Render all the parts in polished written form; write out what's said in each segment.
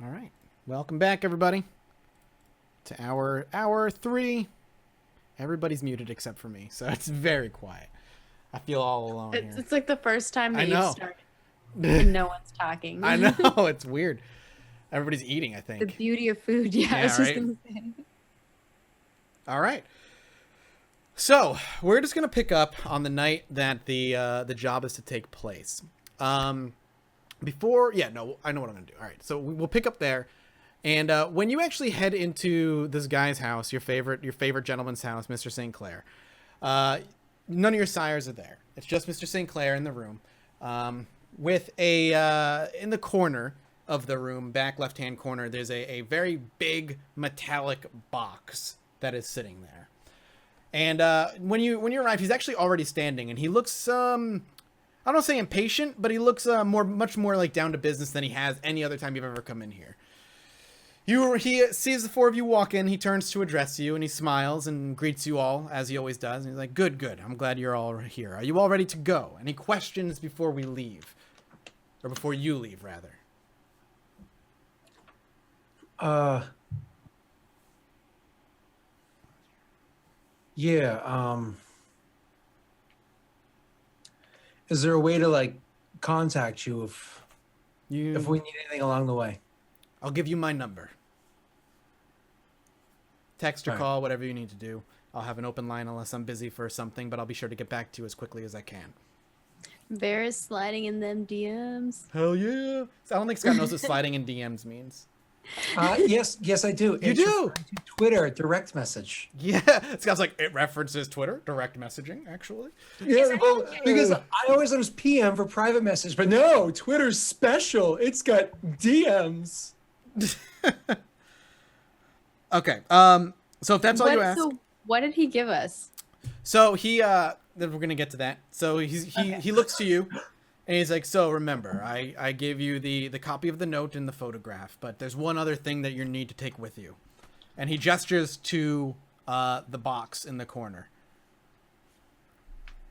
All right. Welcome back, everybody, to hour 3. Everybody's muted except for me, so it's very quiet. I feel all alone here. It's like the first time that I you've know. started and no one's talking. I know. It's weird. Everybody's eating, I think. The beauty of food. Yeah, I was just going to say. All right. So we're just gonna pick up on the night that the job is to take place. I know what I'm gonna do. All right, so we'll pick up there, and when you actually head into this guy's house, your favorite gentleman's house, Mr. St. Clair, none of your sires are there. It's just Mr. St. Clair in the room, with in the corner of the room, back left-hand corner, there's a very big metallic box that is sitting there. And when you arrive, he's actually already standing, and he looks I don't say impatient, but he looks much more like down to business than he has any other time you've ever come in here. He sees the 4 of you walk in, he turns to address you, and he smiles and greets you all as he always does. And he's like, "Good. I'm glad you're all here. Are you all ready to go? Any questions before we leave, or before you leave, rather?" Yeah, is there a way to like contact you if we need anything along the way? I'll give you my number. Text or All right. call, whatever you need to do. I'll have an open line unless I'm busy for something, but I'll be sure to get back to you as quickly as I can. Bear is sliding in them DMs. Hell yeah. I don't think Scott knows what sliding in DMs means. Yes, I do. You It's do? referring to Twitter direct message. Yeah. Scott's like, it references Twitter, direct messaging, actually. Yeah, well, because I always use PM for private message, but no, Twitter's special. It's got DMs. Okay. So if that's all you ask. So what did he give us? So then we're gonna get to that. So he looks to you, and he's like, "So remember, I gave you the copy of the note and the photograph, but there's one other thing that you need to take with you." And he gestures to the box in the corner.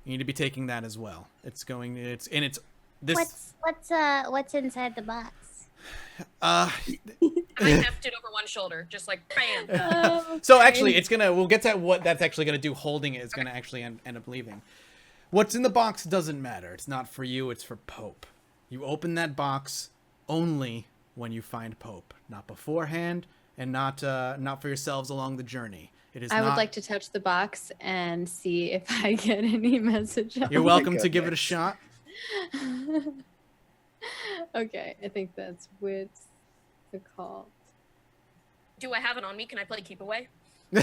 You need to be taking that as well. It's this. What's inside the box? I heft it over one shoulder, just like bam. So actually, we'll get to what that's actually gonna do. Holding it is gonna actually end up leaving. What's in the box doesn't matter. It's not for you. It's for Pope. You open that box only when you find Pope, not beforehand, and not for yourselves along the journey. I would like to touch the box and see if I get any message. You're welcome to give it a shot. Okay, I think that's what's the call. Do I have it on me? Can I play keep away? You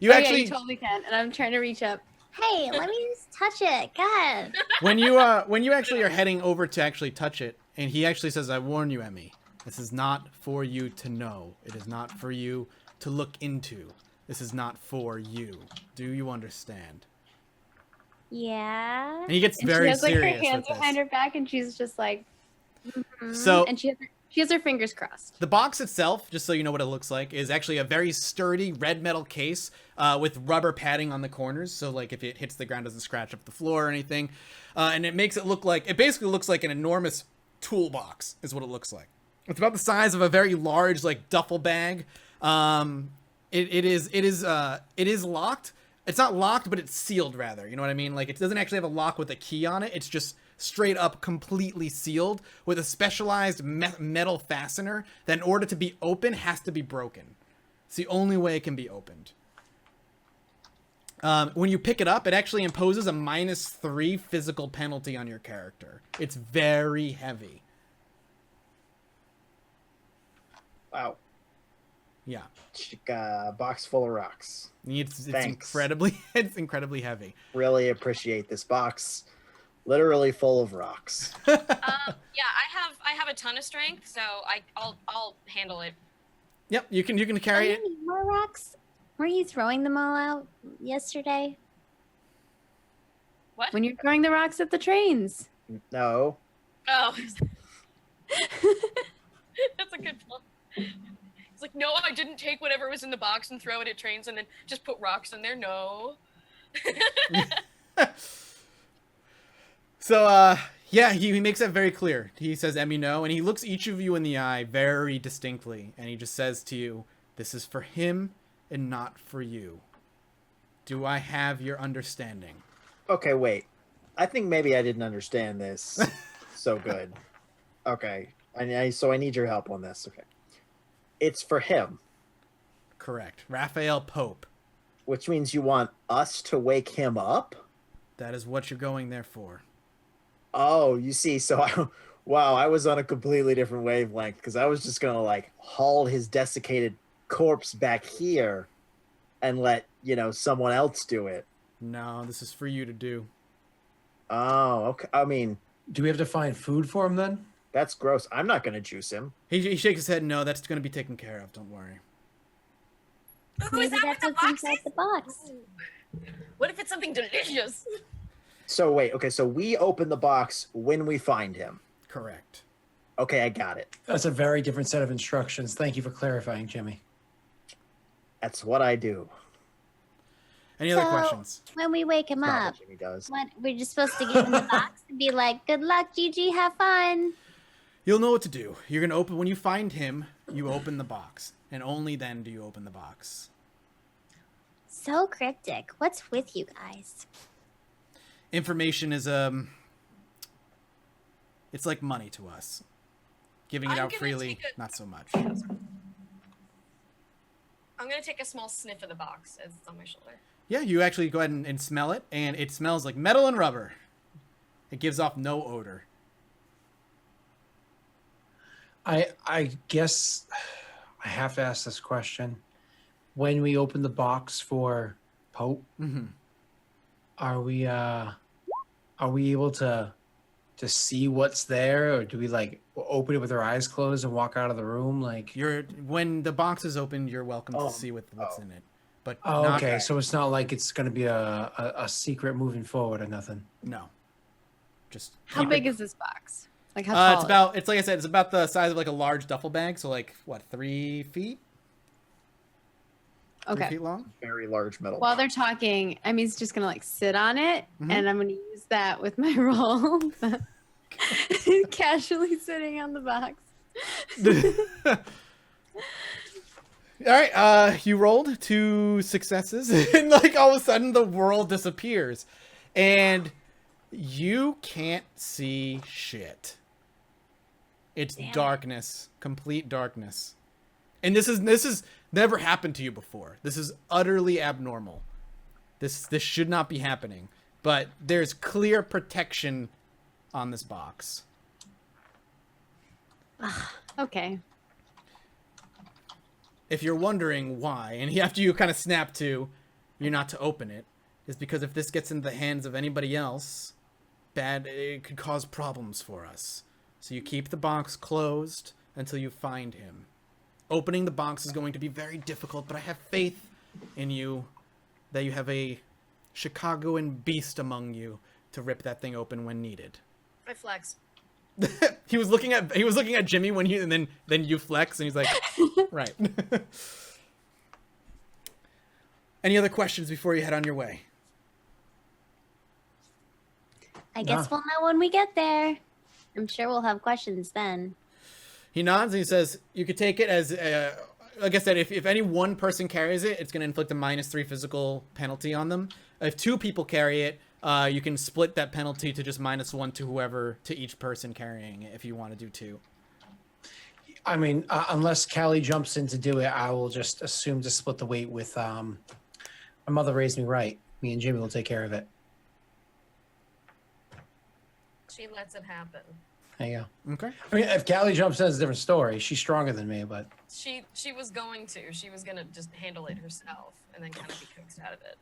you totally can. And I'm trying to reach up. Hey, let me just touch it. God. when you actually are heading over to actually touch it, and he actually says, "I warn you, Emmy, this is not for you to know. It is not for you to look into. This is not for you. Do you understand?" Yeah. And he gets And very she has like serious her hands with behind this. her back, and she's just like, So and she has her fingers crossed. the box itself, just so you know what it looks like, is actually a very sturdy red metal case with rubber padding on the corners. So like if it hits the ground, it doesn't scratch up the floor or anything. And it makes it look like, it basically looks like an enormous toolbox is what it looks like. It's about the size of a very large like duffel bag. It is locked. It's not locked, but it's sealed rather. You know what I mean? Like it doesn't actually have a lock with a key on it. It's just straight up completely sealed with a specialized metal fastener that in order to be open has to be broken. It's the only way it can be opened. When you pick it up, it actually imposes a -3 physical penalty on your character. It's very heavy. Wow. Yeah. Box full of rocks. It's Thanks. incredibly heavy. Really appreciate this box. Literally full of rocks. Yeah, I have a ton of strength, so I'll handle it. Yep, you can carry it. Any more rocks? Were you throwing them all out yesterday? What? When you're throwing the rocks at the trains. No. Oh, that's a good point. It's like, no, I didn't take whatever was in the box and throw it at trains and then just put rocks in there. No. So Yeah, he makes that very clear. He says, Emmy, no. And he looks each of you in the eye very distinctly. And he just says to you, this is for him and not for you. Do I have your understanding? Okay, wait. I think maybe I didn't understand this so good. Okay. So I need your help on this. Okay. It's for him. Correct. Raphael Pope. Which means you want us to wake him up? That is what you're going there for. Oh, you see, wow, I was on a completely different wavelength because I was just gonna like haul his desiccated corpse back here and let, someone else do it. No, this is for you to do. Oh, okay. I mean, Do we have to find food for him then? that's gross. I'm not gonna juice him. He shakes his head, no, that's going to be taken care of. Don't worry. Ooh, is Maybe that what that's the what's box inside is? the box. What if it's something delicious? So wait, okay, so we open the box when we find him. Correct. Okay, I got it. That's a very different set of instructions. Thank you for clarifying, Jimmy. That's what I do. Any other So- questions? When we wake him Not up, what Jimmy does. what we're just supposed to give him the box and be like, "Good luck, Gigi. Have fun." You'll know what to do. You're going to open, when you find him, you open the box. And only then do you open the box. So cryptic. What's with you guys? Information is, it's like money to us. Giving it I'm out gonna freely, take a- not so much. I'm gonna take a small sniff of the box as it's on my shoulder. Yeah, you actually go ahead and smell it, and it smells like metal and rubber. It gives off no odor. I guess I have to ask this question. When we open the box for Pope, Mm-hmm. are we able to see what's there, or do we like open it with our eyes closed and walk out of the room? Like, When the box is open, you're welcome Oh, to see what's oh. in it. But oh, not, okay, so it's not like it's gonna be a secret moving forward or nothing. No. Just How keep big it- is this box? Like how tall? it's about, it's like I said, it's about the size of like a large duffel bag. So like, what, 3 feet? 3 Okay. feet long? Very large metal. While they're talking, Emmy's just gonna like sit on it, Mhm. and I'm gonna use that with my roll. Casually sitting on the box. All right, you rolled 2 successes, and like all of a sudden the world disappears, and you can't see shit. It's Damn. darkness, complete darkness, and this is never happened to you before. This is utterly abnormal. This should not be happening, but there's clear protection on this box. Okay. If you're wondering why, and after you kind of snap to, you're not to open it, is because if this gets into the hands of anybody else, it could cause problems for us. So you keep the box closed until you find him. Opening the box is going to be very difficult, but I have faith in you that you have a Chicagoan beast among you to rip that thing open when needed. I flex. He was looking at Jimmy when and then you flex, and he's like, right. Any other questions before you head on your way? I guess No. we'll know when we get there. I'm sure we'll have questions then. He nods and he says, you could take it as, like I said, if any one person carries it, it's going to inflict a -3 physical penalty on them. If 2 people carry it, you can split that penalty to just -1 to each person carrying it if you want to do 2. I mean, unless Callie jumps in to do it, I will just assume to split the weight with. My mother raised me right. Me and Jimmy will take care of it. She lets it happen. There you go. Okay. I mean, if Callie jumps in, it's a different story. She's stronger than me, but She was going to. She was gonna just handle it herself and then kind of be coaxed out of it.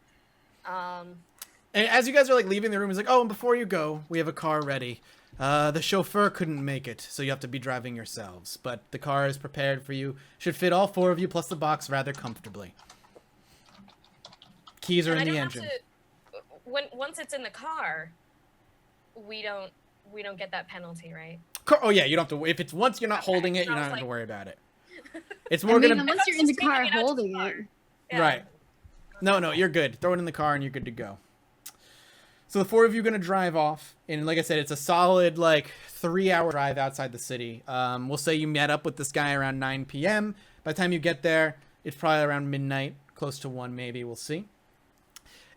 And as you guys are like leaving the room, he's like, oh, and before you go, we have a car ready. The chauffeur couldn't make it, so you have to be driving yourselves. But the car is prepared for you. Should fit all 4 of you plus the box rather comfortably. Keys are and in I the don't engine. have to. Once it's in the car, we don't get that penalty, right? Oh yeah, you don't have to. If it's once you're not Okay, holding it, so you're I not was going to like- worry about it. It's I more mean, gonna unless thought you're she in the was taking car it out to the holding car. it. Yeah. right. No, you're good. Throw it in the car and you're good to go. So the four of you are going to drive off. And like I said, it's a solid, like, 3-hour drive outside the city. We'll say you met up with this guy around 9 p.m. By the time you get there, it's probably around midnight, close to 1 maybe. We'll see.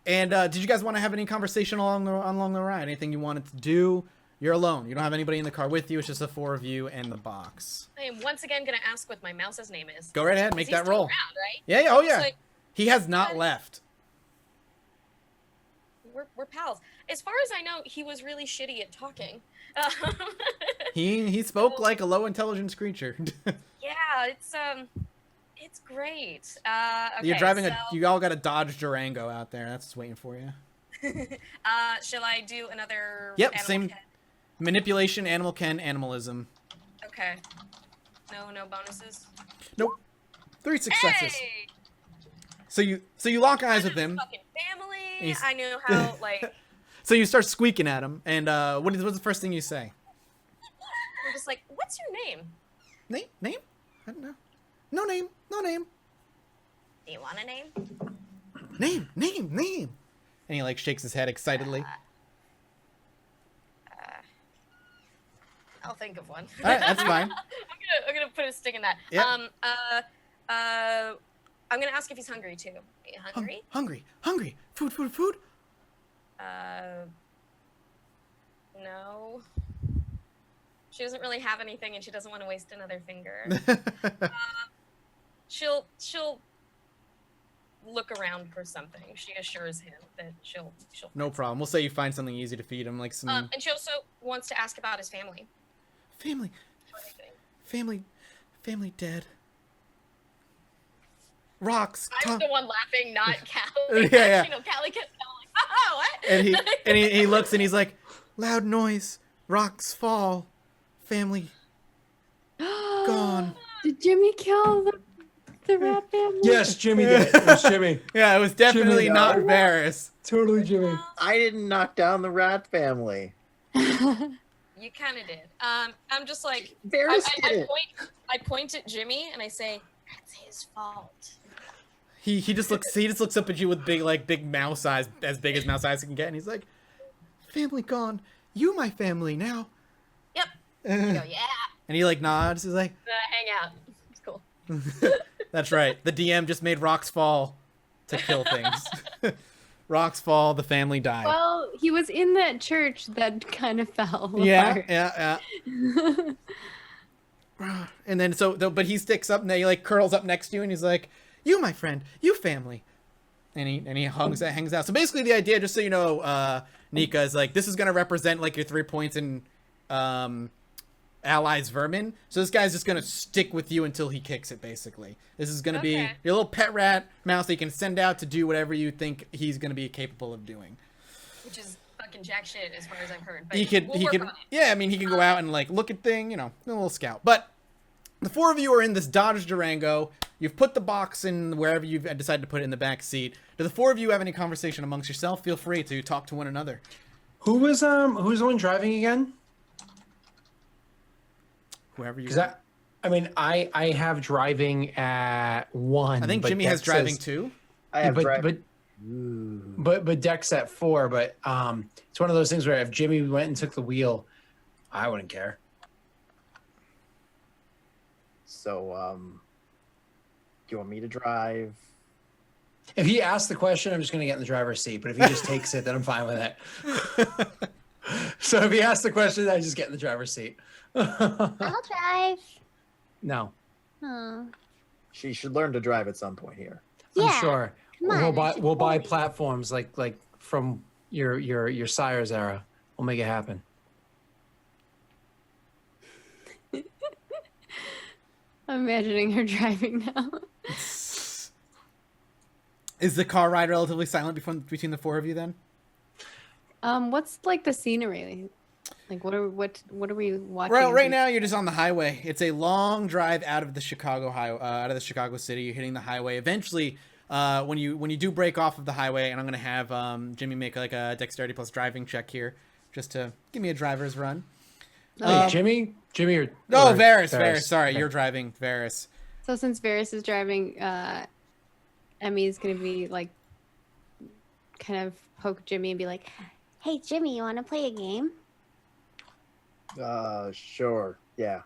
And did you guys want to have any conversation along the ride? Anything you wanted to do? You're alone. You don't have anybody in the car with you. It's just the four of you and the box. I am once again going to ask what my mouse's name is. Go right ahead. Make He's that still roll. around, right? Yeah. Oh, yeah. So, He has not left. we're pals. As far as I know, he was really shitty at talking. He spoke like a low intelligence creature. Yeah, it's great. Okay, You're driving so, you all got a Dodge Durango out there. That's just waiting for you. shall I do another? Yep, animal same. cat? Manipulation, animal ken, animalism. Okay. No bonuses. Nope. 3 successes. Hey! So you lock eyes with His him. fucking family. He's- I knew how like. So you start squeaking at him, and what's the first thing you say? I'm just like, what's your name? Name? I don't know. No name. Do you want a name? Name. And he like shakes his head excitedly. I'll think of one. All right, that's fine. I'm gonna put a stick in that. Yep. I'm gonna ask if he's hungry too. Are you hungry? Hungry. Food. No. She doesn't really have anything, and she doesn't want to waste another finger. She'll look around for something. She assures him that she'll. No problem. We'll say you find something easy to feed him, like some And she also wants to ask about his family. family dead. Rocks. I was the one laughing, not Callie. Yeah. You know, Callie kept going, oh, what? And he looks and he's like, loud noise, rocks fall, family gone. Did Jimmy kill the rat family? Yes, Jimmy did. It was Jimmy. Yeah, it was definitely Jimmy, not no. Varys. Totally Jimmy. I didn't knock down the rat family. You kind of did. I'm just like, Varys did it. I point at Jimmy and I say, that's his fault. He just looks up at you with big mouse eyes, as big as mouse eyes can get, and he's like, family gone. You my family now. Yep. You go, yeah. And he like nods. He's like, Hang out. It's cool. that's right. The DM just made rocks fall to kill things. Rocks fall, the family died. Well, he was in that church that kind of fell apart. Yeah. And then but he sticks up and he like curls up next to you and he's like, you my friend, you family. And he hangs out. So basically the idea, just so you know, Nika, is like this is gonna represent like your 3 points in allies vermin. So this guy's just gonna stick with you until he kicks it, basically. This is gonna be your little pet rat mouse that you can send out to do whatever you think he's gonna be capable of doing. Which is fucking jack shit as far as I've heard. But He could on it. yeah, I mean he can go out and like look at thing, you know, a little scout. But the four of you are in this Dodge Durango. You've put the box in wherever you've decided to put it in the back seat. Do the four of you have any conversation amongst yourself? Feel free to talk to one another. Who's the one driving again? Whoever you. Because I have driving at 1. I think but Jimmy Dex has driving says- too. I have but, driving. but Dex at 4. But it's one of those things where if Jimmy went and took the wheel, I wouldn't care. So, do you want me to drive? If he asks the question, I'm just going to get in the driver's seat. But if he just takes it, then I'm fine with it. So if he asks the question, I just get in the driver's seat. I'll drive. No, Oh. She should learn to drive at some point here. Yeah. I'm sure. Come on. We'll buy platforms like from your sire's era. We'll make it happen. I'm imagining her driving now. Is the car ride relatively silent between the four of you then? What's like the scenery? Like what are we watching? Well, right now you're just on the highway. It's a long drive out of the Chicago city. You're hitting the highway. Eventually, when you do break off of the highway, and I'm gonna have Jimmy make like a dexterity plus driving check here, just to give me a driver's run. Jimmy or Varys. Sorry, Okay. you're driving, Varys. So since Varys is driving, Emmy's gonna be like, kind of poke Jimmy and be like, Hey, Jimmy, you want to play a game? Sure. Yeah.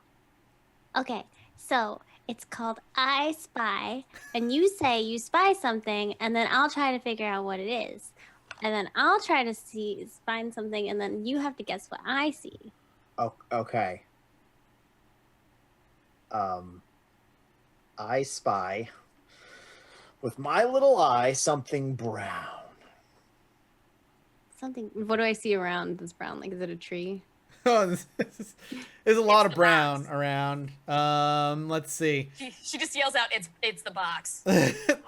Okay, so it's called I Spy, and you say you spy something, and then I'll try to figure out what it is. And then I'll try to find something, and then you have to guess what I see. Oh, okay. I spy with my little eye something brown. Something. What do I see around this brown? Like, is it a tree? Oh, there's a lot of the brown box. around. Let's see. She just yells out, "It's the box." The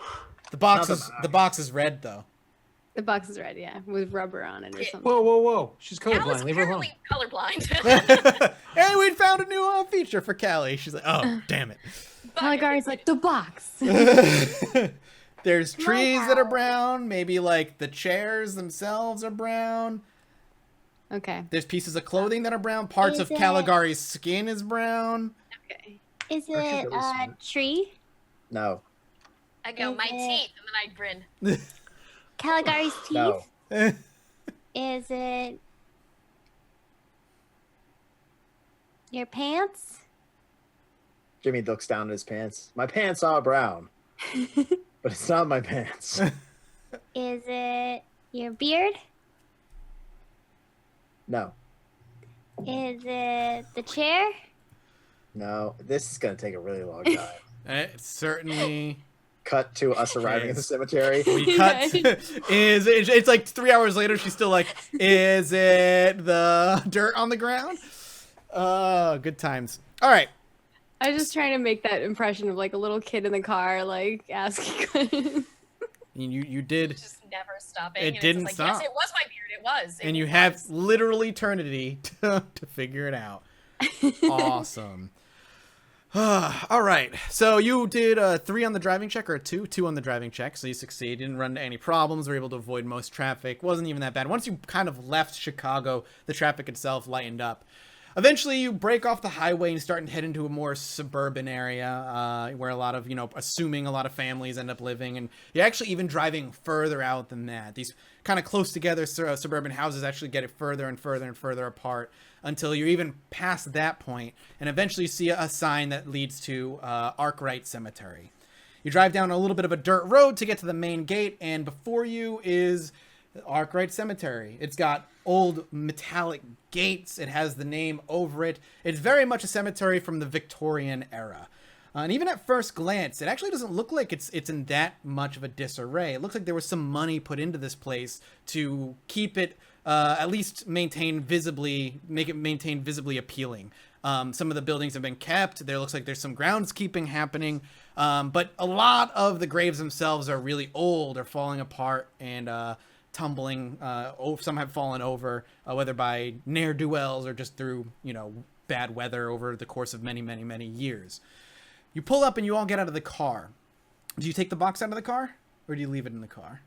box is red though. The box is red, yeah, with rubber on it or Yeah. something. Whoa. She's Al is colorblind. Leave her alone. apparently colorblind. And we found a new feature for Callie. She's like, oh, damn it. Caligari's like, the box. There's trees that are brown. Maybe like the chairs themselves are brown. Okay. There's pieces of clothing that are brown. Parts of Is it- Caligari's skin is brown. Okay. Is Or she's it really a smart. tree? No. I go, Is my it- teeth, and then I grin. Caligari's teeth? No. Is it your pants? Jimmy looks down at his pants. My pants are brown, but it's not my pants. Is it your beard? No. Is it the chair? No. This is gonna take a really long time. It's certainly. Cut to us arriving at the cemetery. We cut. It's like 3 hours later. She's still like, is it the dirt on the ground? Good times. All right. I was just trying to make that impression of like a little kid in the car, like asking questions. You did, Just never stopping. It and it's didn't just stop. Yes, it was my beard. It was. and It you was. have literal eternity to figure it out. Awesome. All right. So you did 3 on the driving check, or 2 on the driving check. So you succeeded. Didn't run into any problems. Were able to avoid most traffic. Wasn't even that bad. Once you kind of left Chicago, the traffic itself lightened up. Eventually, you break off the highway and start to head into a more suburban area where a lot of, assuming a lot of families end up living. And you're actually even driving further out than that. These kind of close together suburban houses actually get it further and further and further apart until you're even past that point. And eventually you see a sign that leads to Arkwright Cemetery. You drive down a little bit of a dirt road to get to the main gate, and before you is Arkwright Cemetery. It's got old metallic gates. It has the name over it. It's very much a cemetery from the Victorian era. And even at first glance, it actually doesn't look like it's in that much of a disarray. It looks like there was some money put into this place to keep it at least make it maintain visibly appealing. Some of the buildings have been kept. There looks like there's some groundskeeping happening. But a lot of the graves themselves are really old or falling apart and tumbling. Some have fallen over, whether by ne'er-do-wells or just through, bad weather over the course of many, many, many years. You pull up and you all get out of the car. Do you take the box out of the car, or do you leave it in the car?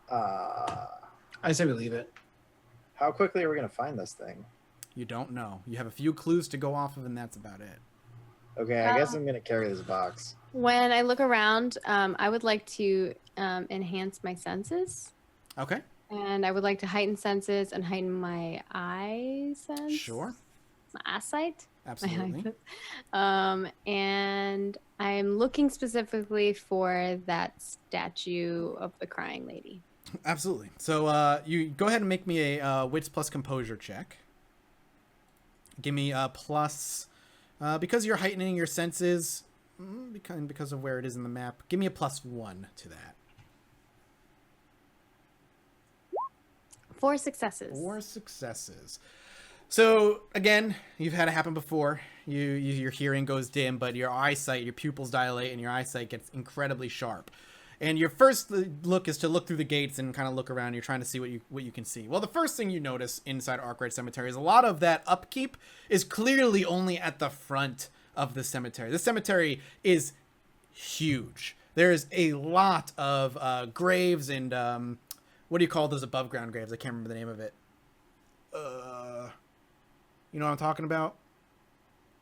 I say we leave it. How quickly are we gonna find this thing? You don't know. You have a few clues to go off of, and that's about it. Okay, I guess I'm gonna carry this box. When I look around, I would like to enhance my senses. Okay. And I would like to heighten senses and heighten my eye sense. Sure. My eyesight. My Absolutely. eyesight. And I'm looking specifically for that statue of the crying lady. Absolutely. So you go ahead and make me a wits plus composure check. Give me a plus, because you're heightening your senses, because of where it is in the map. Give me a +1 to that. 4 successes. 4 successes. So again, you've had it happen before. Your hearing goes dim, but your eyesight, your pupils dilate, and your eyesight gets incredibly sharp. And your first look is to look through the gates and kind of look around. You're trying to see what you can see. Well, the first thing you notice inside Arkwright Cemetery is a lot of that upkeep is clearly only at the front of the cemetery. This cemetery is huge. There's a lot of graves and what do you call those above ground graves? I can't remember the name of it. You know what I'm talking about?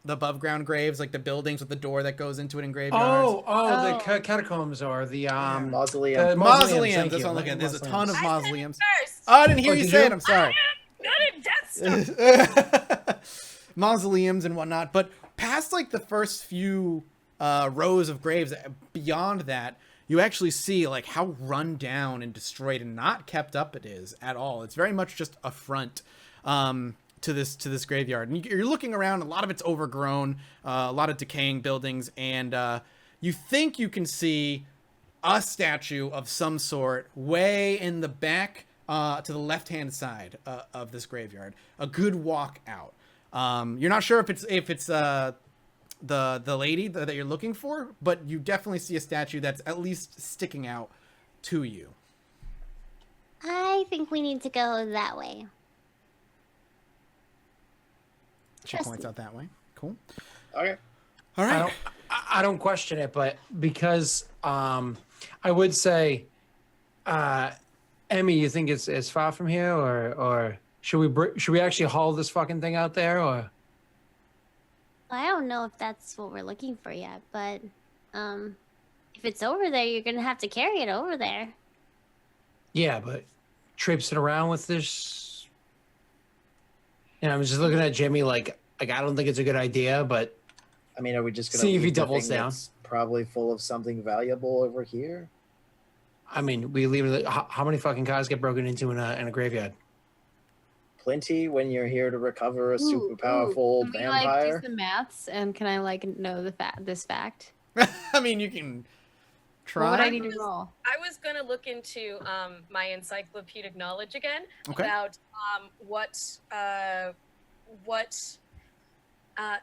the above ground graves, like the buildings with the door that goes into it in graveyards. The catacombs are the Mausoleum. the Mausoleums. thank That's you. what I'm looking at. There's a ton of I said it mausoleums. first. Oh, I didn't hear Oh, you did say you? it. I'm sorry. Good at death stuff. Mausoleums and whatnot, but past like the first few rows of graves, beyond that, you actually see like how run down and destroyed and not kept up it is at all. It's very much just a front to this graveyard, and you're looking around. A lot of it's overgrown, a lot of decaying buildings, and you think you can see a statue of some sort way in the back to the left-hand side of this graveyard. A good walk out. You're not sure if it's the lady that you're looking for, but you definitely see a statue that's at least sticking out to you. I think we need to go that way. She Trust points me. out that way. Cool. Okay. All right. I don't question it, but because I would say, Emmy, you think it's far from here, or should we actually haul this fucking thing out there, or? I don't know if that's what we're looking for yet, but if it's over there, you're gonna have to carry it over there. Yeah, but traipsing around with this. I was just looking at Jimmy like I don't think it's a good idea, but I mean, are we just gonna See if he leave the doubles thing down. that's probably full of something valuable over here? I mean, we leave it. How many fucking cars get broken into in a graveyard? Plenty when you're here to recover a super powerful Can we, like, vampire. do some maths, and can I like know this fact? I mean, you can try. What would I need to roll? I was gonna look into my encyclopedic knowledge again Okay. about what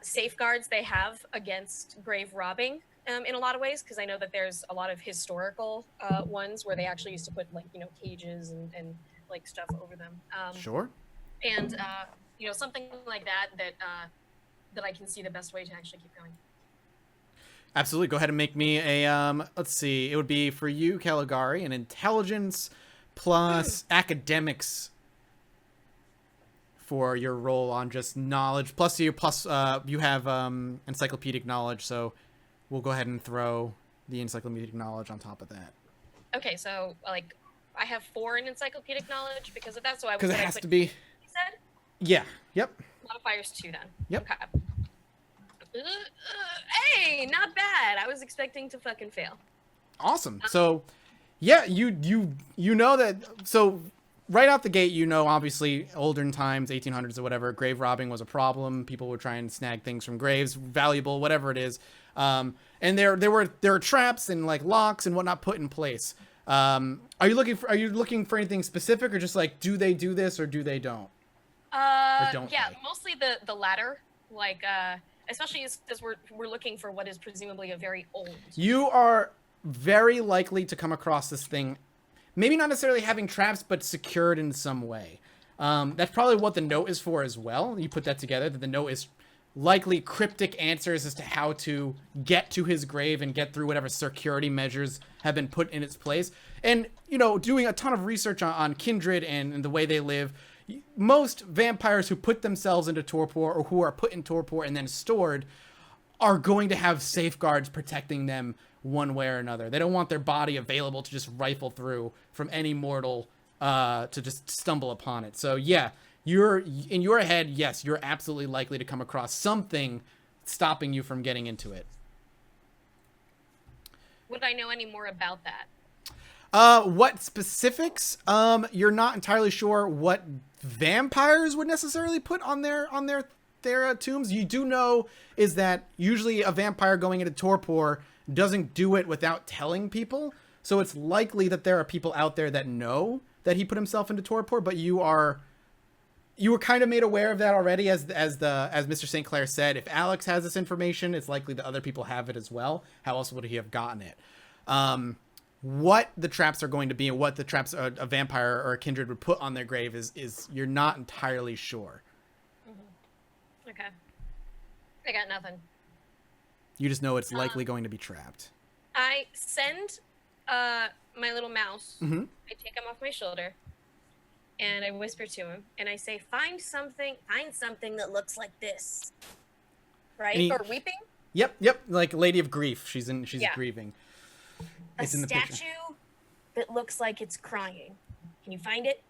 safeguards they have against grave robbing in a lot of ways, because I know that there's a lot of historical ones where they actually used to put like cages and like stuff over them. Sure. And something like that I can see the best way to actually keep going. Absolutely. Go ahead and make me a let's see. It would be for you, Caligari, an intelligence plus academics for your roll on just knowledge. Plus you have encyclopedic knowledge, so we'll go ahead and throw the encyclopedic knowledge on top of that. Okay, so like I have 4 in encyclopedic knowledge because of that. So Because it has to be. You said Yeah. Yep. modifiers 2 then. Yep. Okay. Hey, not bad. I was expecting to fucking fail. Awesome. So, yeah, you know that. So, right out the gate, obviously, olden times, 1800s or whatever, grave robbing was a problem. People would try and snag things from graves, valuable, whatever it is. And there were traps and like locks and whatnot put in place. Are you looking for anything specific, or just like, do they do this or do they don't? don't Yeah, they? mostly the latter. Like, especially as we're looking for what is presumably a very old. You are very likely to come across this thing, maybe not necessarily having traps, but secured in some way. That's probably what the note is for as well. You put that together, that the note is likely cryptic answers as to how to get to his grave and get through whatever security measures have been put in its place. And, doing a ton of research on kindred and the way they live, most vampires who put themselves into torpor or who are put in torpor and then stored are going to have safeguards protecting them one way or another. They don't want their body available to just rifle through from any mortal to just stumble upon it. So yeah, you're in your head, yes, you're absolutely likely to come across something stopping you from getting into it. Would I know any more about that? What specifics? You're not entirely sure what vampires would necessarily put on their tombs. You do know is that usually a vampire going into torpor doesn't do it without telling people. So it's likely that there are people out there that know that he put himself into torpor, but you were kind of made aware of that already, as Mr. St. Clair said. If Alex has this information, it's likely that other people have it as well. How else would he have gotten it? What the traps are going to be and what the traps a vampire or a kindred would put on their grave is you're not entirely sure. Mm-hmm. Okay. I got nothing. You just know it's likely going to be trapped. I send my little mouse. Mm-hmm. I take him off my shoulder, and I whisper to him, and I say, "Find something that looks like this." right? And he- Or weeping. Yep. Like Lady of Grief. She's Yeah. grieving. A It's in the statue picture. that looks like it's crying. Can you find it?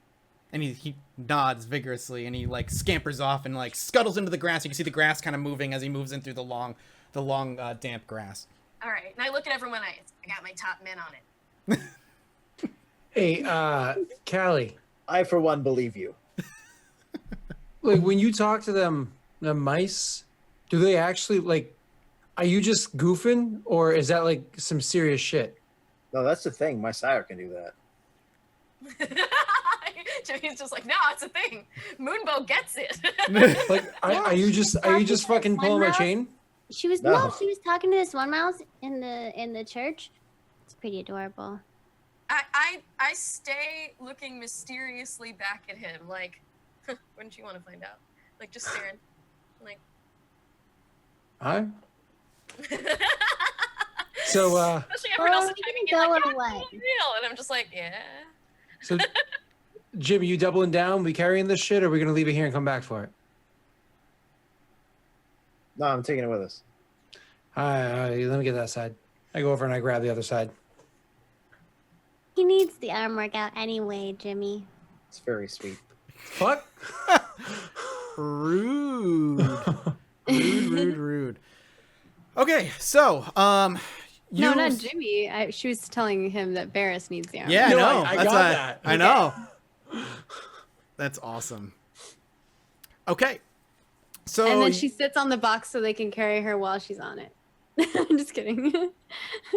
And he nods vigorously, and he like scampers off and like scuttles into the grass. You can see the grass kind of moving as he moves in through the long damp grass. All right. And I look at everyone. I got my top men on it. Hey, Callie, I, for one, believe you. like when you talk to them, the mice, do they actually like? Are you just goofing, or is that like some serious shit? No, that's the thing. My sire can do that. Jimmy's just like, no, it's a thing. Moonbow gets it. Like, are you just fucking pulling my chain? She was No. she was talking to this one mouse in the church. It's pretty adorable. I stay looking mysteriously back at him, like, wouldn't you want to find out? Like, just staring. Like, Huh? So, especially everyone else Well, is we chiming can in, go like, in yeah, a it's way. totally real. And I'm just like, yeah. so, Jimmy, you doubling down? We carrying this shit, or are we gonna leave it here and come back for it? No, I'm taking it with us. Let me get that side. I go over and I grab the other side. He needs the arm workout anyway, Jimmy. It's very sweet. Fuck. Rude. Okay, so you No, not Jimmy. She was telling him that Barris needs the arm. Yeah, No, I know. I That's got why- that. I know. That's awesome. Okay. So And then she sits on the box so they can carry her while she's on it. I'm just kidding.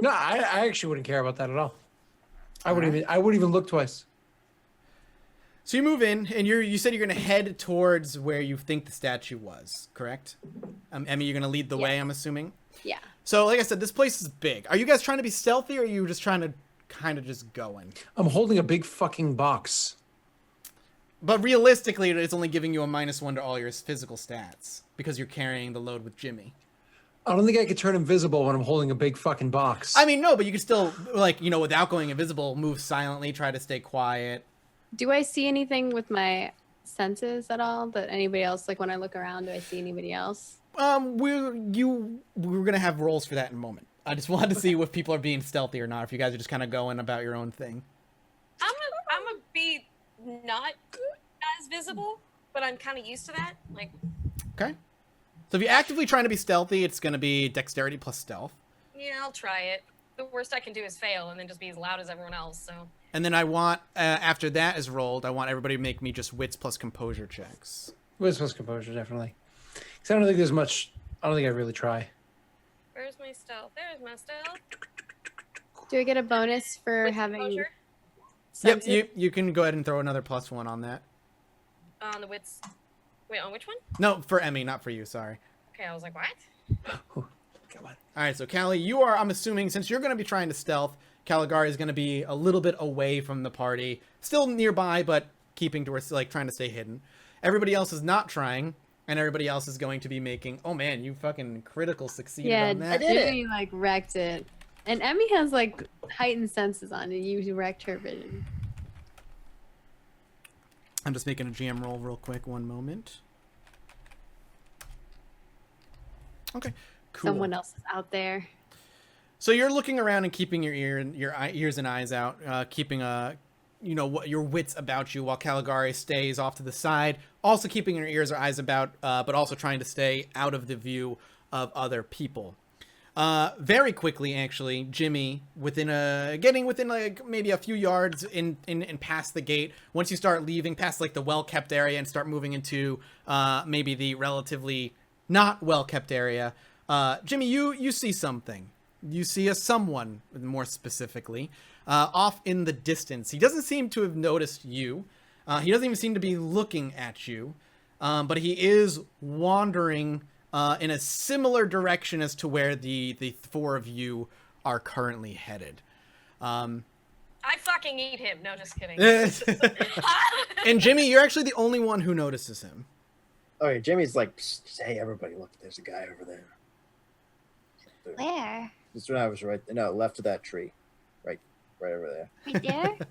No, I actually wouldn't care about that at all. I wouldn't even look twice. So you move in, and you said you're going to head towards where you think the statue was, correct? Emmy, you're going to lead the way, I'm assuming? Yeah. So, like I said, this place is big. Are you guys trying to be stealthy, or are you just trying to kind of just go in? I'm holding a big fucking box. But realistically, it's only giving you a -1 to all your physical stats, because you're carrying the load with Jimmy. I don't think I could turn invisible when I'm holding a big fucking box. I mean, no, but you can still, like, without going invisible, move silently, try to stay quiet. Do I see anything with my senses at all that anybody else, like when I look around, do I see anybody else? We're gonna have rolls for that in a moment. I just wanted to see if people are being stealthy or not. If you guys are just kind of going about your own thing. I'm gonna be not as visible, but I'm kind of used to that. Like, Okay. So if you're actively trying to be stealthy, it's gonna be dexterity plus stealth. yeah, I'll try it. The worst I can do is fail and then just be as loud as everyone else. So And then I want, after that is rolled, I want everybody to make me just wits plus composure checks. Where's plus composure, definitely. Because I don't think there's much. I don't think I really try. where's my stealth? There's my stealth. Do I get a bonus for With having composure Yep, senses? you can go ahead and throw another +1 on that. on the wits. Wait, on which one? No, for Emmy, not for you, sorry. Okay, I was like, what? Come on. All right, so Callie, you are, I'm assuming, since you're going to be trying to stealth, Caligari is going to be a little bit away from the party. Still nearby, but keeping towards, like, trying to stay hidden. Everybody else is not trying, and everybody else is going to be making... Oh, man, you fucking critical succeeded Yeah, on that. did it. Jimmy, like, wrecked it. And Emmy has, like, heightened senses on it. You wrecked her vision. I'm just making a GM roll real quick. One moment. Okay, cool. Someone else is out there. So you're looking around and keeping your ears and eyes out, keeping what your wits about you, while Caligari stays off to the side, also keeping your ears or eyes about, but also trying to stay out of the view of other people. Very quickly, actually, Jimmy, getting within like maybe a few yards in past the gate. Once you start leaving past like the well-kept area and start moving into maybe the relatively not well-kept area, Jimmy, you see something. You see someone, more specifically, off in the distance. He doesn't seem to have noticed you. He doesn't even seem to be looking at you, but he is wandering in a similar direction as to where the four of you are currently headed. I fucking eat him. No, just kidding. And Jimmy, you're actually the only one who notices him. Okay, Jimmy's like, "Psst, hey, everybody, look, there's a guy over there. Where? This one I was left of that tree. Right over there. Right there?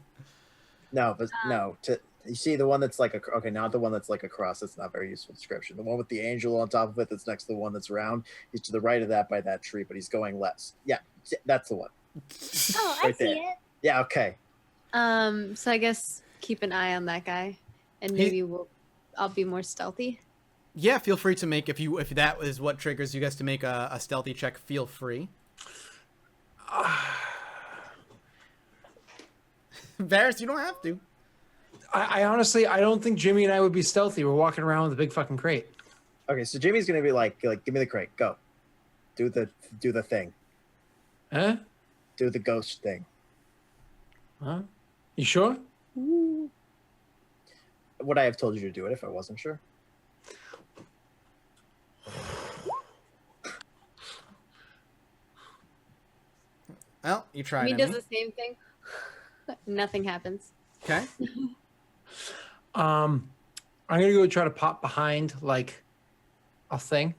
No, but no, You see the one that's like a okay, not the one that's like a cross. That's not a very useful description. The one with the angel on top of it that's next to the one that's round. He's to the right of that by that tree, but he's going left. Yeah, that's the one. Oh, I Right see there. it. Yeah, okay. So I guess keep an eye on that guy, and maybe I'll be more stealthy. Yeah, feel free to make if that is what triggers you guys to make a stealthy check. Feel free. Varys, you don't have to. I honestly, I don't think Jimmy and I would be stealthy. We're walking around with a big fucking crate. Okay, so Jimmy's gonna be like, give me the crate. Go. Do the thing. Huh? Do the ghost thing. Huh? You sure? Would I have told you to do it if I wasn't sure? Well, you try. He does the same thing. Nothing happens. Okay. I'm gonna go try to pop behind like a thing,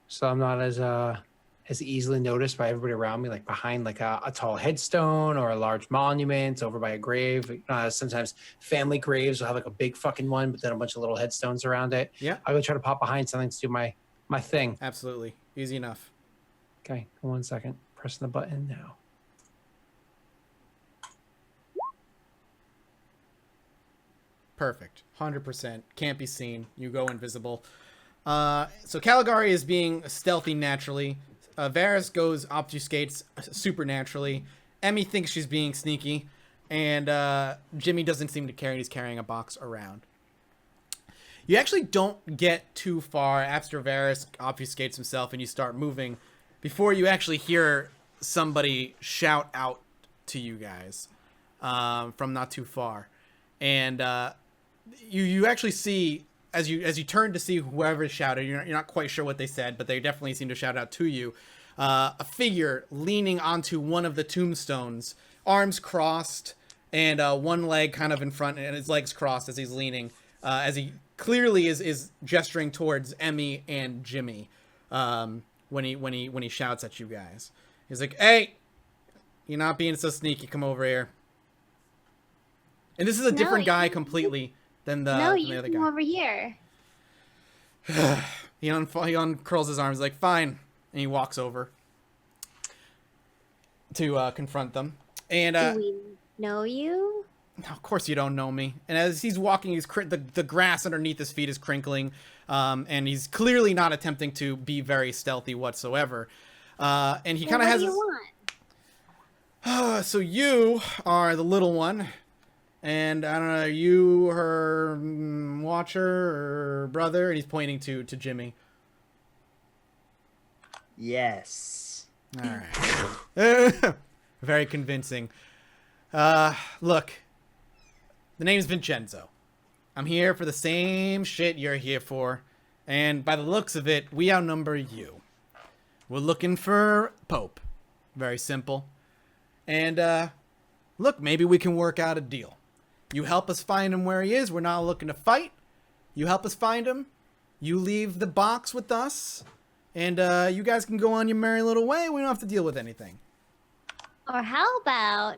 so I'm not as easily noticed by everybody around me, like behind like a tall headstone or a large monument over by a grave. Sometimes family graves will have like a big fucking one, but then a bunch of little headstones around it. Yeah. I'll go try to pop behind something to do my thing. Absolutely. Easy enough. Okay, 1 second. Pressing the button now. Perfect. 100%. Can't be seen. You go invisible. So Caligari is being stealthy naturally. Varys obfuscates supernaturally. Emmy thinks she's being sneaky. And Jimmy doesn't seem to care. He's carrying a box around. You actually don't get too far after Varys obfuscates himself and you start moving before you actually hear somebody shout out to you guys from not too far. And you actually see as you turn to see whoever shouted, you're not quite sure what they said, but they definitely seem to shout out to you. A figure leaning onto one of the tombstones, arms crossed and one leg kind of in front and his legs crossed as he's leaning, as he clearly is gesturing towards Emmy and Jimmy when he shouts at you guys. He's like, "Hey, you're not being so sneaky. Come over here." And this is a different guy completely than the other come guy. over here. He uncurls his arms, like, "Fine," and he walks over to confront them. And Do we know you? of course you don't know me. And as he's walking, the grass underneath his feet is crinkling, and he's clearly not attempting to be very stealthy whatsoever. And he kind of has. What do you want? So you are the little one. And I don't know, are you her watcher or brother? And he's pointing to Jimmy. Yes. All right. Very convincing. Look, the name's Vincenzo. I'm here for the same shit you're here for. And by the looks of it, we outnumber you. We're looking for Pope. Very simple. And look, maybe we can work out a deal. You help us find him where he is. We're not looking to fight. You help us find him. You leave the box with us. And you guys can go on your merry little way. We don't have to deal with anything. Or how about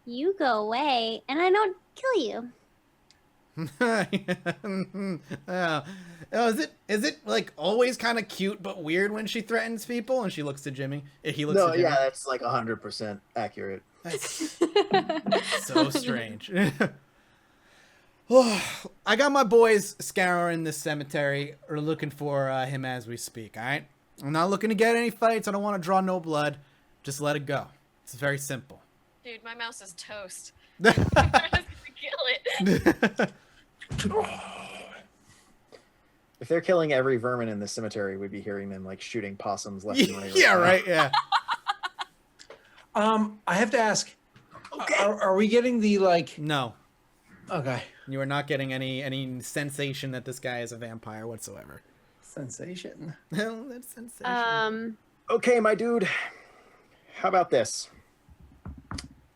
you go away and I don't kill you? Is it like always kind of cute but weird when she threatens people? And she looks to Jimmy. He looks to Jimmy. Yeah, that's like 100% accurate. That's so strange. I got my boys scouring this cemetery or looking for him as we speak, all right? I'm not looking to get any fights. I don't want to draw no blood. Just let it go. It's very simple. Dude, my mouse is toast. I'm just gonna kill it. If they're killing every vermin in the cemetery, we'd be hearing them like shooting possums left and right. Yeah, right, yeah. I have to ask. Okay. Are we getting the like? No. Okay. You are not getting any sensation that this guy is a vampire whatsoever. Sensation. Well, that's sensation. Okay, my dude. How about this?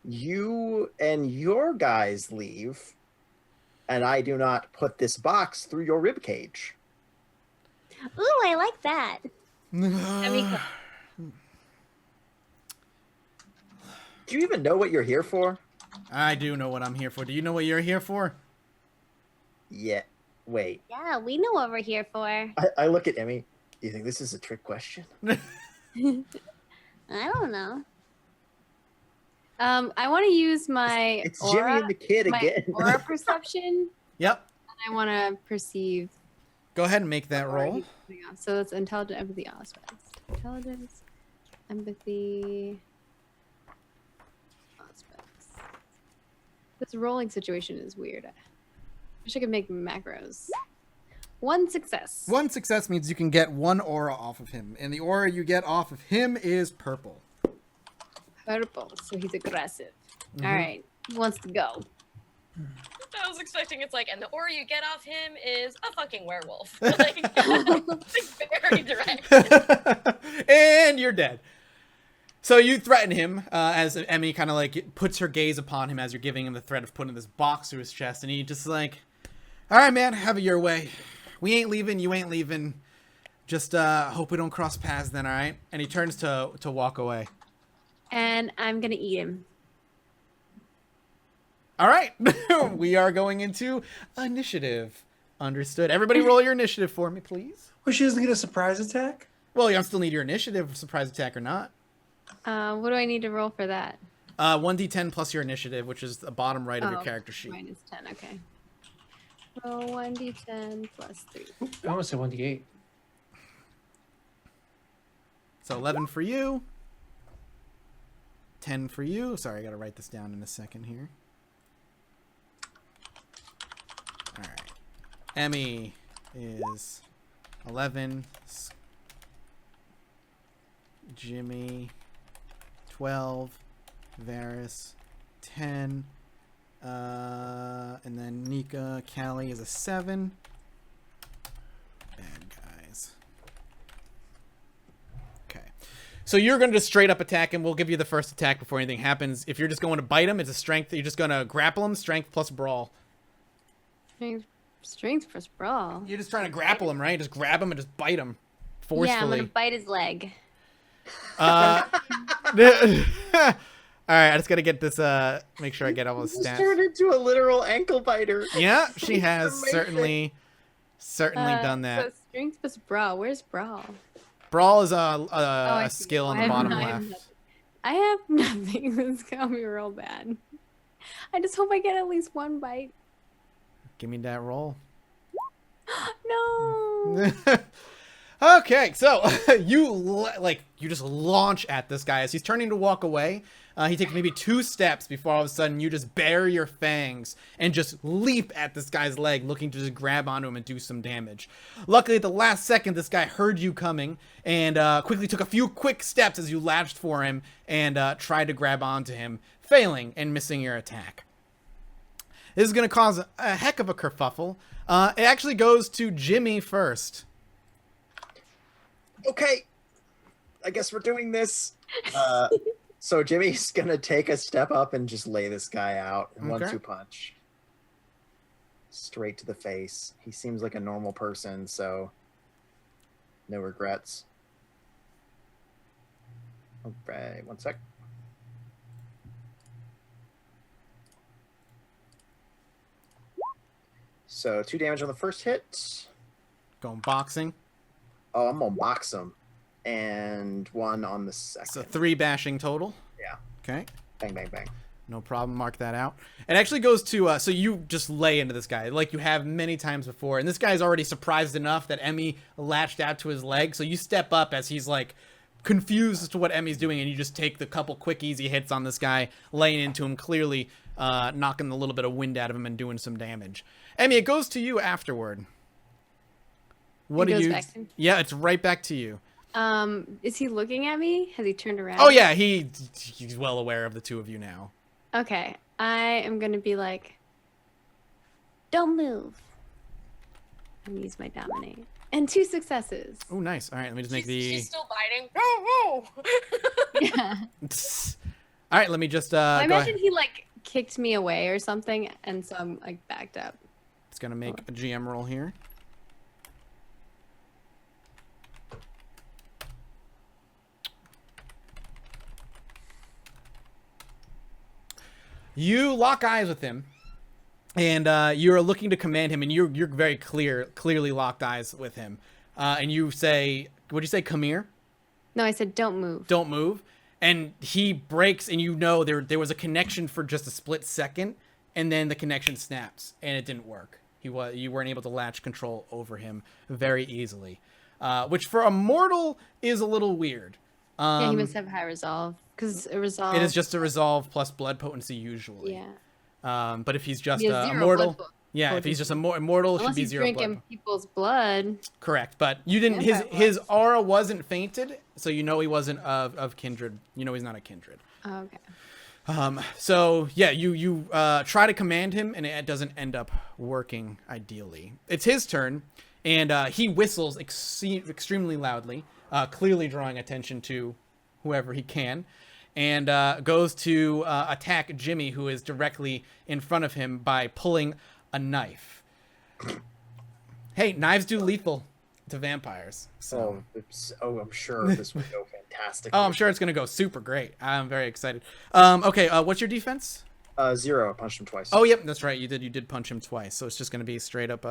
You and your guys leave, and I do not put this box through your rib cage. Ooh, I like that. Do you even know what you're here for? I do know what I'm here for. Do you know what you're here for? Yeah. Wait. Yeah, we know what we're here for. I look at Emmy. Do you think this is a trick question? I don't know. I want to use my It's aura, Jimmy and the kid my again. aura perception. Yep. I want to perceive. Go ahead and make that aura roll. he's putting on. So that's intelligence, empathy, aspects. Intelligence, empathy, aspects. This rolling situation is weird. I wish I could make macros. One success. One success means you can get one aura off of him, and the aura you get off of him is purple. Purple, so he's aggressive. All right, he wants to go. I was expecting it's like, and the aura you get off him is a fucking werewolf. Like, it's very direct. And you're dead. So you threaten him as Emmy kind of like puts her gaze upon him as you're giving him the threat of putting this box through his chest, and he just like, all right, man, have it your way. We ain't leaving, you ain't leaving. Just hope we don't cross paths then, all right? And he turns to walk away. And I'm gonna eat him. All right, we are going into initiative. Understood. Everybody roll your initiative for me, please. Well, she doesn't get a surprise attack? Well, you still need your initiative, surprise attack or not. What do I need to roll for that? 1d10 plus your initiative, which is the bottom right of your character sheet. Minus 10, okay. Roll 1d10 plus 3. I want to say 1d8. So 11 for you. 10 for you. Sorry, I got to write this down in a second here. All right. Emmy is 11. Jimmy 12. Varys 10. And then Nika, Callie is a 7. Bad guys. Okay. So you're going to just straight up attack him. We'll give you the first attack before anything happens. If you're just going to bite him, it's a strength. You're just going to grapple him, strength plus brawl. Strength plus brawl. You're just trying to grapple him, right? Just grab him and just bite him forcefully. Yeah, I'm gonna bite his leg. All right, I just gotta get this. Make sure I get all his Just stats. turned into a literal ankle biter. Yeah, she has Amazing. certainly done that. So strength plus brawl. Where's brawl? Brawl is I a see. skill on I the have bottom no- left. I have nothing. This is gonna be real bad. I just hope I get at least one bite. Give me that roll. No. Okay, so you just launch at this guy as he's turning to walk away. He takes maybe 2 steps before all of a sudden you just bare your fangs and just leap at this guy's leg, looking to just grab onto him and do some damage. Luckily, at the last second, this guy heard you coming and quickly took a few quick steps as you latched for him and tried to grab onto him, failing and missing your attack. This is going to cause a heck of a kerfuffle. It actually goes to Jimmy first. Okay, I guess we're doing this. So Jimmy's gonna take a step up and just lay this guy out in Okay. 1-2 punch. Straight to the face. He seems like a normal person, so no regrets. Okay, 1 sec. So 2 damage on the first hit. Going boxing. Oh, I'm gonna box him. And 1 on the second. So 3 bashing total. Yeah. Okay. Bang, bang, bang. No problem. Mark that out. It actually goes to, so you just lay into this guy like you have many times before. And this guy's already surprised enough that Emmy latched out to his leg. So you step up as he's like confused as to what Emmy's doing. And you just take the couple quick, easy hits on this guy, laying into him, clearly knocking a little bit of wind out of him and doing some damage. Emmy, it goes to you afterward. What It do goes you? back to me? Yeah, it's right back to you. Is he looking at me? Has he turned around? Oh yeah, he's well aware of the two of you now. Okay. I am gonna be like, Don't move. I'm gonna use my dominate. And 2 successes. Oh, nice. All right, let me just make She's still biting. Yeah. All right, let me just I go imagine ahead. he like kicked me away or something, and so I'm like backed up. Just gonna make a GM roll here. You lock eyes with him, and you are looking to command him, and you're very clearly locked eyes with him, and you say, "What'd you say? Come here." No, I said don't move. Don't move. And he breaks, and you know there was a connection for just a split second, and then the connection snaps, and it didn't work. You weren't able to latch control over him very easily, which for a mortal is a little weird. Yeah, he must have high resolve because a resolve. It is just a resolve plus blood potency usually. Yeah. But if he's just He has a zero mortal, blood yeah, if he's just a immortal, it should Unless be he's 0 drinking blood. people's blood. Correct, but you didn't. Vampire His aura wasn't fainted, so you know he wasn't of kindred. You know he's not a kindred. Oh, okay. So yeah, you try to command him, and it doesn't end up working ideally. It's his turn, and he whistles extremely loudly, clearly drawing attention to whoever he can, and goes to attack Jimmy, who is directly in front of him, by pulling a knife. Hey, knives do lethal to vampires. So. I'm sure this would go fantastic. Oh, I'm sure it's gonna go super great. I'm very excited. Okay, what's your defense? 0. I punched him twice. Oh, yep, that's right. You did punch him twice, so it's just gonna be straight up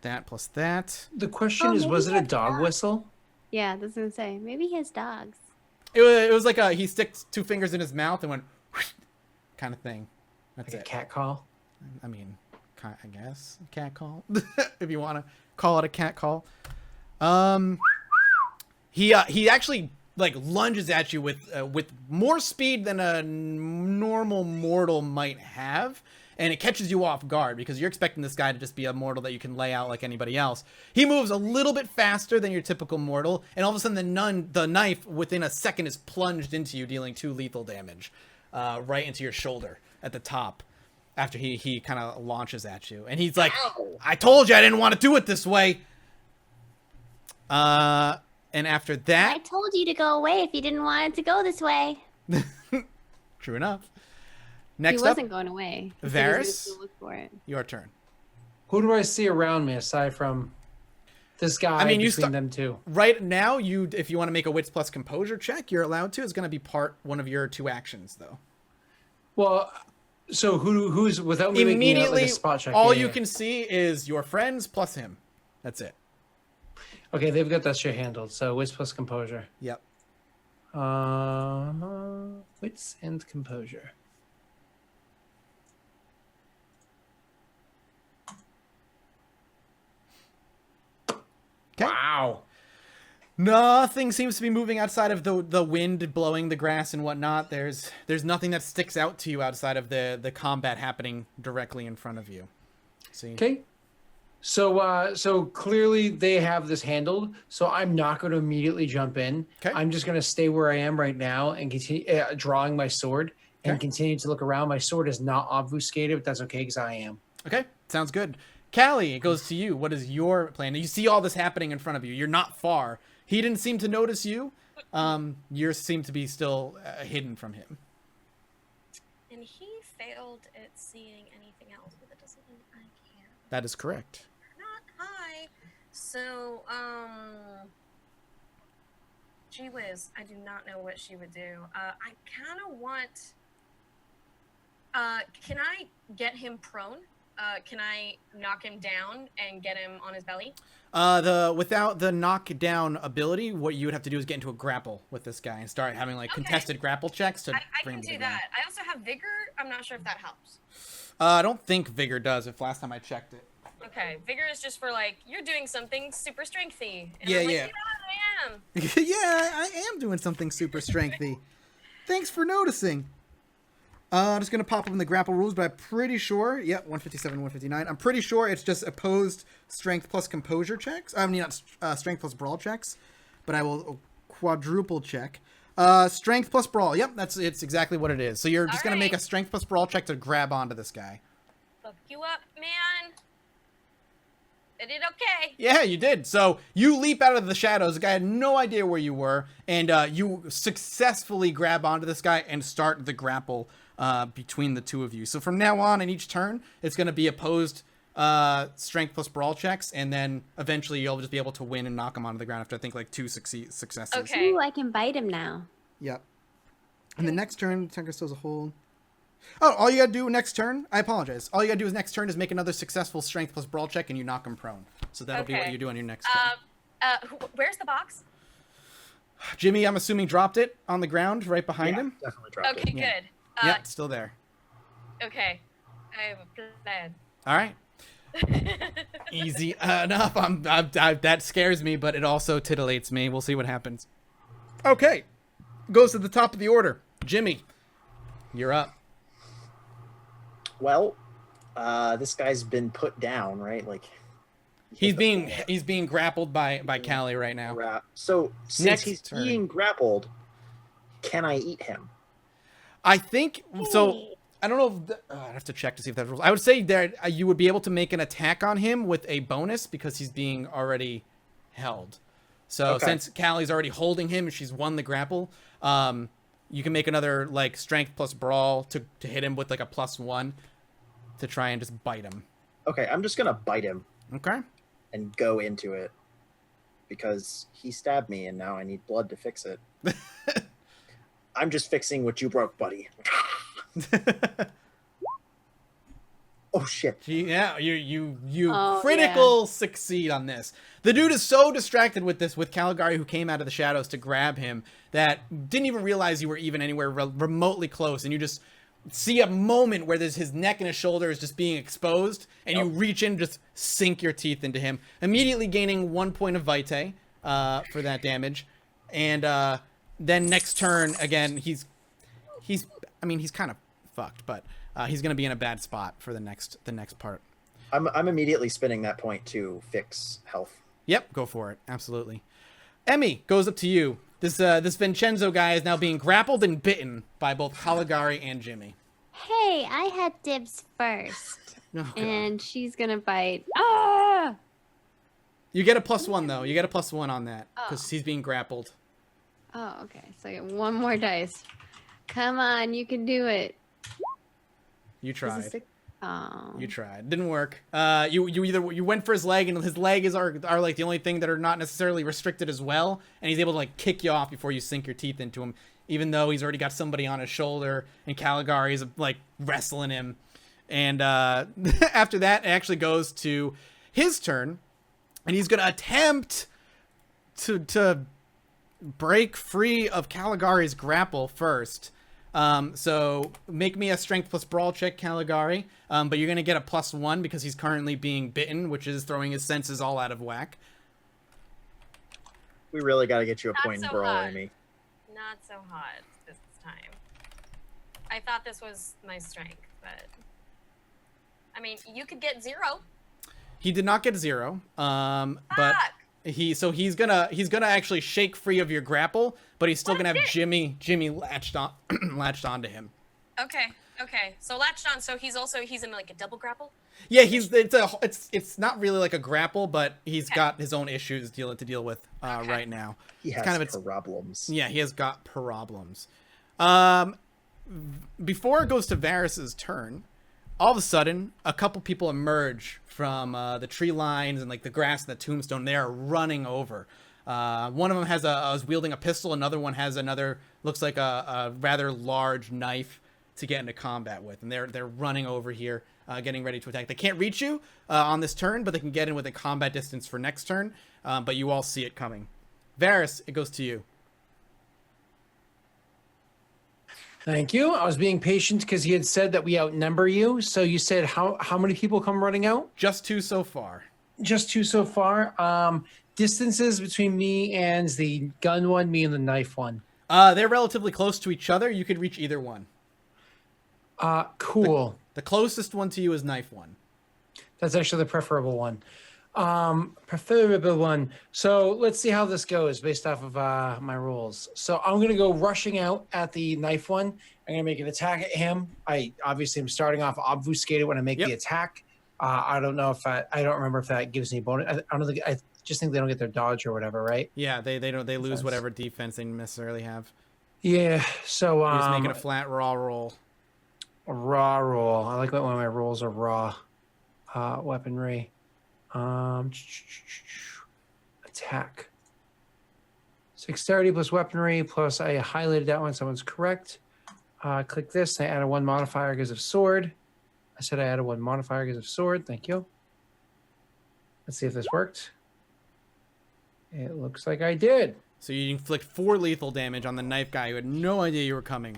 that plus that. The question is, was it a dog whistle? Yeah, that's what I was gonna say. Maybe he has dogs. It was like he sticks 2 fingers in his mouth and went kind of thing. That's Like a it. cat call? I mean, I guess cat call if you want to call it a cat call. He actually like lunges at you with more speed than a normal mortal might have, and it catches you off guard because you're expecting this guy to just be a mortal that you can lay out like anybody else. He moves a little bit faster than your typical mortal, and all of a sudden the knife within a second is plunged into you, dealing 2 lethal damage right into your shoulder at the top. After he kind of launches at you, and he's like, Ow. "I told you I didn't want to do it this way." And after I that, told you to go away if you didn't want it to go this way. true enough. He Next up, wasn't going away. He said he was Varys? gonna go look for it. your turn. Who do I see around me aside from this guy? I mean, you between them two. Right now, if you want to make a wits plus composure check, you're allowed to. It's going to be one of your 2 actions, though. Well, so who's without me making it like Immediately, a spot check? all Yeah, you yeah. can see is your friends plus him. That's it. Okay, they've got that shit handled. So wits plus composure. Yep. Wits and composure. Okay. Wow. Nothing seems to be moving outside of the wind blowing the grass and whatnot. There's nothing that sticks out to you outside of the combat happening directly in front of you. See? Okay. So clearly they have this handled. So I'm not going to immediately jump in. Okay. I'm just going to stay where I am right now and continue drawing my sword and Okay. continue to look around. My sword is not obfuscated, but that's okay because I am. Okay, sounds good. Callie, it goes to you. What is your plan? You see all this happening in front of you. You're not far. He didn't seem to notice you. You seem to be still hidden from him. And he failed at seeing anything else, but that doesn't mean I can. That is correct. Not high. So, gee whiz, I do not know what she would do. I kind of want. Can I get him prone? Can I knock him down and get him on his belly? Without the knockdown ability, what you would have to do is get into a grapple with this guy and start having like Okay. contested grapple checks to I bring can him to do the ground. that. I also have vigor. I'm not sure if that helps. I don't think vigor does. If last time I checked it. Okay, vigor is just for like you're doing something super strengthy. And Yeah, I'm like, yeah. I am. Yeah, I am doing something super strengthy. Thanks for noticing. I'm just gonna pop up in the grapple rules, but I'm pretty sure. Yep, 157, 159. I'm pretty sure it's just opposed strength plus composure checks. I mean, not strength plus brawl checks, but I will quadruple check. Strength plus brawl. Yep, it's exactly what it is. So you're just gonna make a Alright. strength plus brawl check to grab onto this guy. Fuck you up, man. I did okay. Yeah, you did. So you leap out of the shadows. The guy had no idea where you were, and you successfully grab onto this guy and start the grapple between the two of you. So from now on, in each turn, it's going to be opposed strength plus brawl checks, and then eventually you'll just be able to win and knock him onto the ground after I think like 2 successes. Okay. Ooh, I can bite him now. Yep. And the next turn, Tucker still has a hold. Oh, all you gotta do next turn. I apologize. All you gotta do is next turn is make another successful strength plus brawl check, and you knock him prone. So that'll be what Okay. you do on your next turn. Where's the box? Jimmy, I'm assuming dropped it on the ground right behind him. Definitely dropped Okay, it. Yeah. good. Yeah, it's still there. Okay. I have a plan. All right. Easy enough. That scares me, but it also titillates me. We'll see what happens. Okay. Goes to the top of the order. Jimmy, you're up. Well, this guy's been put down, right? Like He's being grappled by Callie right now. So since Next he's turn. being grappled, can I eat him? I think so. I don't know if I'd have to check to see if that's rules. I would say that you would be able to make an attack on him with a bonus because he's being already held. So Okay. since Callie's already holding him and she's won the grapple, you can make another like strength plus brawl to hit him with like a +1 to try and just bite him. Okay, I'm just gonna bite him Okay. and go into it because he stabbed me and now I need blood to fix it. I'm just fixing what you broke, buddy. Oh shit. Yeah, you Oh, critical succeed on this. The dude is so distracted with this, with Caligari who came out of the shadows to grab him, that didn't even realize you were even anywhere remotely close, and you just see a moment where there's his neck and his shoulder is just being exposed, and you reach in, just sink your teeth into him, immediately gaining 1 point of vitae for that damage, and then next turn again he's kind of fucked, but he's gonna be in a bad spot for the next part. I'm immediately spinning that point to fix health. Yep, go for it. Absolutely. Emmy, goes up to you. This Vincenzo guy is now being grappled and bitten by both Caligari and Jimmy. Hey, I had dibs first. Oh, God. And she's gonna bite. Ah! You get a +1 though. You get a +1 on that because Oh. he's being grappled. Oh, okay. So I get one more dice. Come on, you can do it. You Is tried. this Oh. You tried. Didn't work. You went for his leg, and his leg are like the only thing that are not necessarily restricted as well, and he's able to like kick you off before you sink your teeth into him, even though he's already got somebody on his shoulder, and Caligari's like wrestling him. And after that, it actually goes to his turn, and he's gonna attempt to break free of Caligari's grapple first. So make me a strength plus brawl check, Caligari. But you're going to get a +1 because he's currently being bitten, which is throwing his senses all out of whack. We really got to get you a Not point in so brawl, hot. Amy. Not so hot this time. I thought this was my strength, but I mean, you could get 0. He did not get 0. But Fuck! he's gonna actually shake free of your grapple, but he's still What? gonna have Jimmy latched latched onto him. Okay. So latched on. So he's in like a double grapple. Yeah, it's not really like a grapple, but he's got his own issues to deal with right now. He has kind of problems. Yeah, he has got problems. Before it goes to Varys's turn, all of a sudden, a couple people emerge from the tree lines and like the grass and the tombstone. They are running over. One of them is wielding a pistol. Another one has looks like a rather large knife to get into combat with, and they're running over here, getting ready to attack. They can't reach you on this turn, but they can get in with a combat distance for next turn. But you all see it coming. Varys, it goes to you. Thank you. I was being patient because he had said that we outnumber you. So you said how many people come running out? Just 2 so far. Just 2 so far. Distances between me and the gun one, me and the knife one. They're relatively close to each other. You could reach either one. Cool. The closest one to you is knife one. That's actually the preferable one. Preferable one. So let's see how this goes based off of my rules. So I'm going to go rushing out at the knife one. I'm going to make an attack at him. I obviously am starting off obfuscated when I make the attack. I don't know if I don't remember if that gives any bonus. I just think they don't get their dodge or whatever, right? Yeah, they lose whatever defense they necessarily have. Yeah. So You're just making a flat raw roll. a raw roll. I like when my rolls are raw. Weaponry. Attack. 630 plus weaponry plus I highlighted that one. Someone's correct. Click this. I added 1 modifier because of sword. I said I added 1 modifier because of sword. Thank you. Let's see if this worked. It looks like I did. So you inflict 4 lethal damage on the knife guy who had no idea you were coming.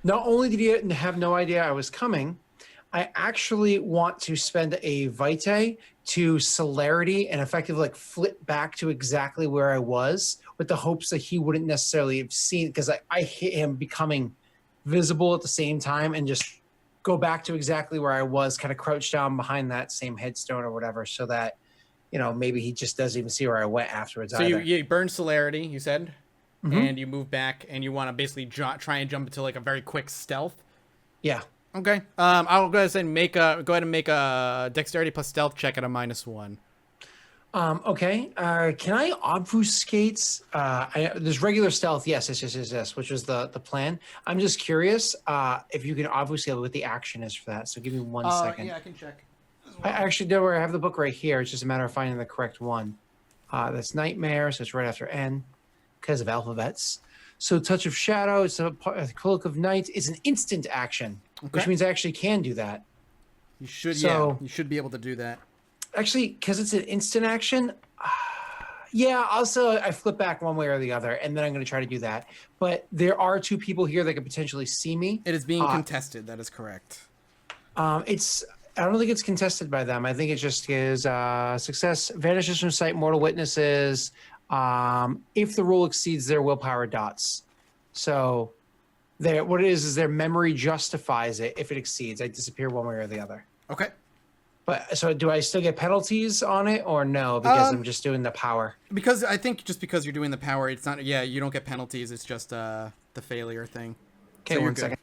Not only did he have no idea I was coming, I actually want to spend a vitae to celerity and effectively like flip back to exactly where I was with the hopes that he wouldn't necessarily have seen, because I hit him becoming visible at the same time, and just go back to exactly where I was, kind of crouched down behind that same headstone or whatever, so that, you know, maybe he just doesn't even see where I went afterwards. So either. you burn celerity, you said, Mhm. and you move back, and you want to basically try and jump into like a very quick stealth. Yeah. Okay. I'll go ahead and make a dexterity plus stealth check at a -1. Okay. Can I obfuscate? There's regular stealth. Yes, which was the plan. I'm just curious if you can obfuscate what the action is for that. So give me 1 second. Yeah, I can check. I actually do. I have the book right here. It's just a matter of finding the correct one. That's Nightmare, so it's right after N because of alphabets. So Touch of Shadow, it's a Cloak of Night. It's an instant action, which means I actually can do that. You should, So- you should be able to do that. Actually, because it's an instant action, yeah, also I flip back one way or the other, and then I'm going to try to do that. But there are 2 people here that could potentially see me. It is being contested. That is correct. I don't think it's contested by them. I think it just is success vanishes from sight, mortal witnesses, if the roll exceeds their willpower dots. So what it is their memory justifies it if it exceeds. I disappear one way or the other. Okay. But so do I still get penalties on it or no? Because I'm just doing the power. Because I think just because you're doing the power, it's not. Yeah, you don't get penalties. It's just the failure thing. Okay, So you're 1 good. second.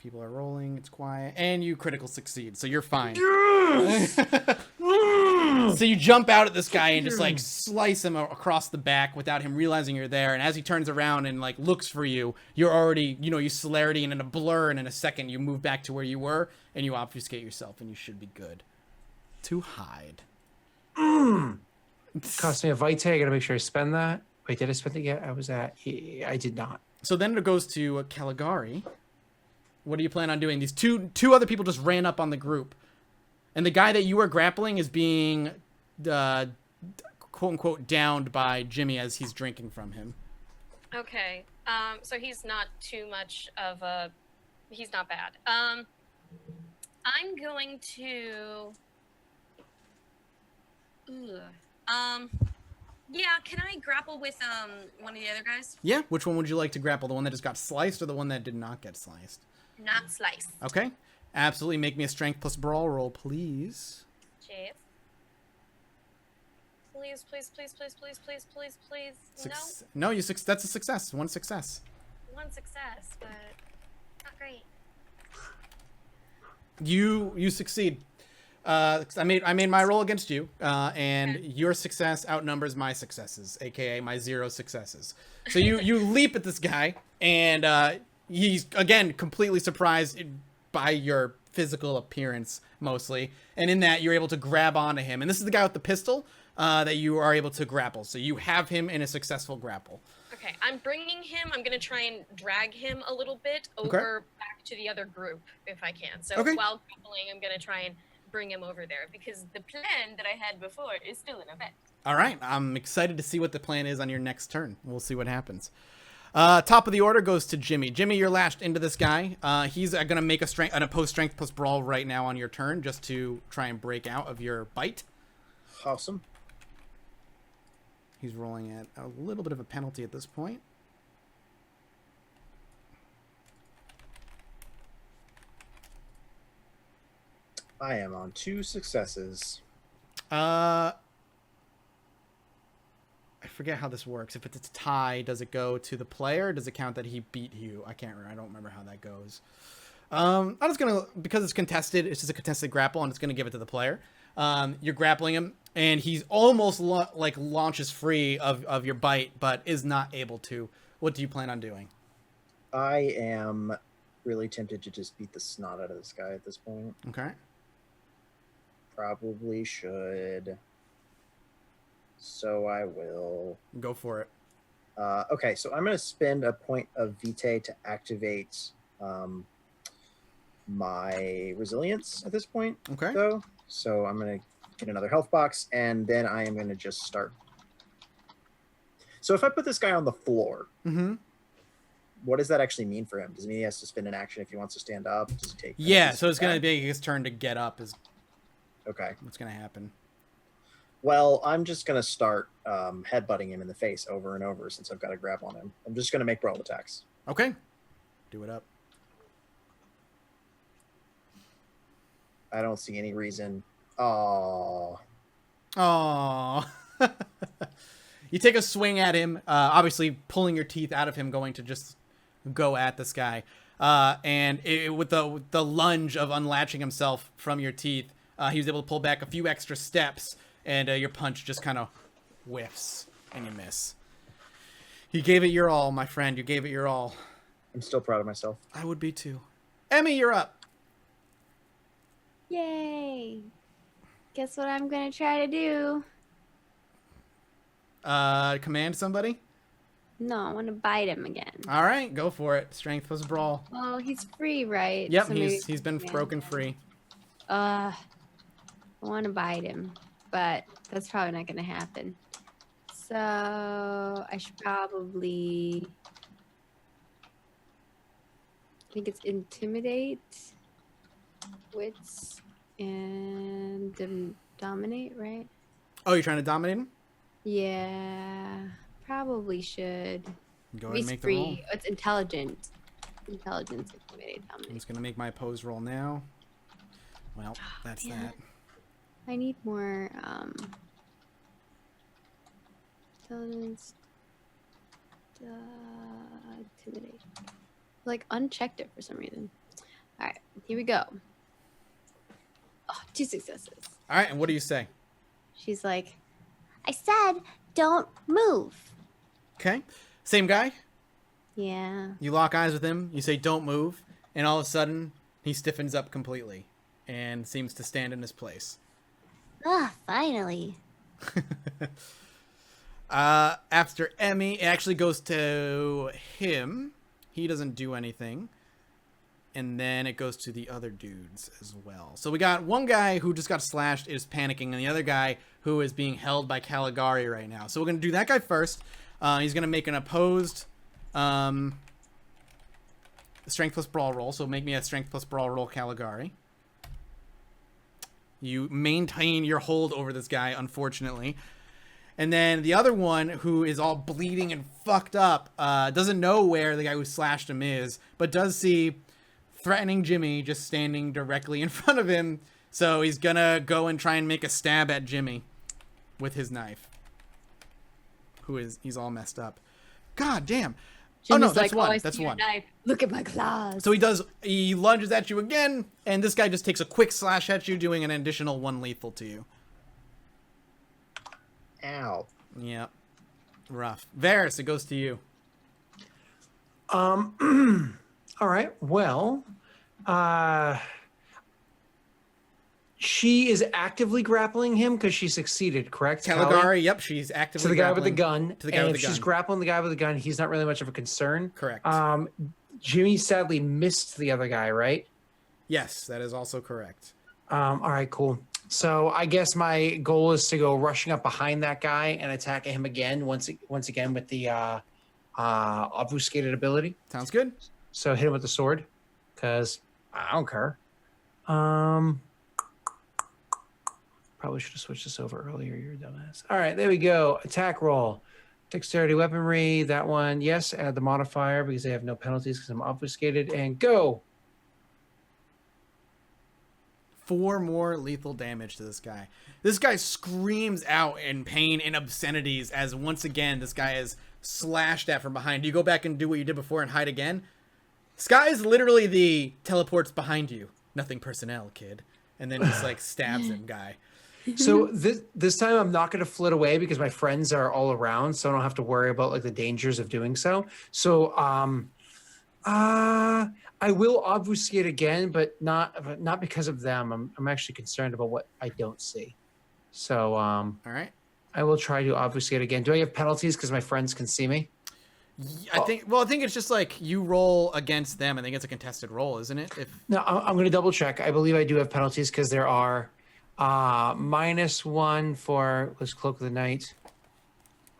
People are rolling. It's quiet, and you critical succeed, so you're fine. So you jump out at this guy and just like slice him across the back without him realizing you're there. And as he turns around and like looks for you, you're already, you know, you celerity, and in a blur, and in a second you move back to where you were, and you obfuscate yourself, and you should be good to hide. Cost me a vitae. I gotta make sure I spend that. Wait, did I spend it yet? I did not. So then it goes to Caligari. What do you plan on doing? These two other people just ran up on the group, and the guy that you are grappling is being, quote unquote, downed by Jimmy as he's drinking from him. Okay. So he's not too much of a. He's not bad. I'm going to. Yeah. Can I grapple with one of the other guys? Yeah. Which one would you like to grapple? The one that just got sliced, or the one that did not get sliced? Not slice. Okay. Absolutely. Make me a strength plus brawl roll, please. Jeez. Please, please, please, please, please, please, please, please. No, that's a success. 1 success. No. 1 success, but not great. You succeed. I made my roll against you, and your success outnumbers my successes, aka my 0 successes. So you leap at this guy, and he's again completely surprised by your physical appearance mostly, and in that you're able to grab onto him. And this is the guy with the pistol that you are able to grapple. So you have him in a successful grapple. Okay, I'm bringing him. I'm gonna try and drag him a little bit over back to the other group if I can. So while grappling, I'm gonna try and bring him over there because the plan that I had before is still in effect. All right, I'm excited to see what the plan is on your next turn. We'll see what happens. Top of the order goes to Jimmy. Jimmy, you're lashed into this guy. He's going to make an opposed strength plus brawl right now on your turn just to try and break out of your bite. Awesome. He's rolling at a little bit of a penalty at this point. I am on 2 successes. I forget how this works. If it's a tie, does it go to the player? Or does it count that he beat you? I can't remember. I don't remember how that goes. I'm just going to, because it's contested, it's just a contested grapple, and it's going to give it to the player. You're grappling him, and he's almost launches free of your bite, but is not able to. What do you plan on doing? I am really tempted to just beat the snot out of this guy at this point. Okay. probably should. So I will. Go for it. Okay, so I'm going to spend a point of vitae to activate my resilience at this point. Okay. Though. So I'm going to get another health box, and then I am going to just start. So if I put this guy on the floor, what does that actually mean for him? Does it mean he has to spend an action if he wants to stand up? Does he take? Yeah, so it's going to be his turn to get up. Okay. What's going to happen? Well, I'm just going to start headbutting him in the face over and over since I've got a grab on him. I'm just going to make brawl attacks. Okay. Do it up. I don't see any reason. Oh. You take a swing at him, obviously pulling your teeth out of him, going to just go at this guy. And with the lunge of unlatching himself from your teeth, he was able to pull back a few extra steps, and your punch just kind of whiffs, and you miss. You gave it your all, my friend. You gave it your all. I'm still proud of myself. I would be too. Emmy, you're up. Yay. Guess what I'm going to try to do? Command somebody? No, I want to bite him again. All right, go for it. Strength plus brawl. Well, he's free, right? Yep, So maybe he's been broken free. I want to bite him, but that's probably not going to happen. So I should probably... I think it's intimidate, wits, and dominate, right? Oh, you're trying to dominate him? Yeah, probably should. Go ahead and make the free. roll. It's intelligent. Intelligence, intimidate, I'm dominate. just going to make my opposed roll now. Well, that's damn that. I need more intelligence. Intimidate. Like unchecked it for some reason. All right, here we go. Oh, 2 successes. All right, and what do you say? She's like, I said, don't move. Okay. Same guy? yeah. You lock eyes with him, you say don't move, and all of a sudden he stiffens up completely and seems to stand in his place. Ah, finally. After Emmy, it actually goes to him. He doesn't do anything. And then it goes to the other dudes as well. So we got one guy who just got slashed, is panicking, and the other guy who is being held by Caligari right now. So we're going to do that guy first. He's going to make an opposed strength plus brawl roll. So make me a strength plus brawl roll, Caligari. You maintain your hold over this guy, unfortunately. And then the other one, who is all bleeding and fucked up, doesn't know where the guy who slashed him is, but does see threatening Jimmy just standing directly in front of him. So he's gonna go and try and make a stab at Jimmy with his knife. He's all messed up. God damn. Oh no, that's one. That's one. Knife. Look at my claws. So he lunges at you again, and this guy just takes a quick slash at you, doing an additional 1 lethal to you. Ow. Yep. Rough. Varys, it goes to you. All right. Well, she is actively grappling him because she succeeded, correct? Caligari, Callie? yep, she's actively To the guy with the grappling gun. to the guy and with if the she's gun. grappling the guy with the gun, he's not really much of a concern. Correct. Jimmy sadly missed the other guy, right? Yes, that is also correct. All right, cool. So I guess my goal is to go rushing up behind that guy and attacking him again, once again with the obfuscated ability. Sounds good. So hit him with the sword, because I don't care. Probably should have switched this over earlier. You're a dumbass. All right, there we go. Attack roll. Dexterity weaponry. That one, yes. Add the modifier because they have no penalties because I'm obfuscated. And go. 4 more lethal damage to this guy. This guy screams out in pain and obscenities as once again this guy is slashed at from behind. Do you go back and do what you did before and hide again? Sky is literally the teleports behind you. Nothing personnel, kid. And then just like stabs him, guy. So this time I'm not going to flit away because my friends are all around, so I don't have to worry about like the dangers of doing so. So I will obfuscate again, but not because of them. I'm actually concerned about what I don't see. So All right. I will try to obfuscate again. Do I have penalties because my friends can see me? I think it's just like you roll against them. I think it's a contested roll, isn't it? No, I'm going to double check. I believe I do have penalties because there are -1 for let's Cloak of the Night.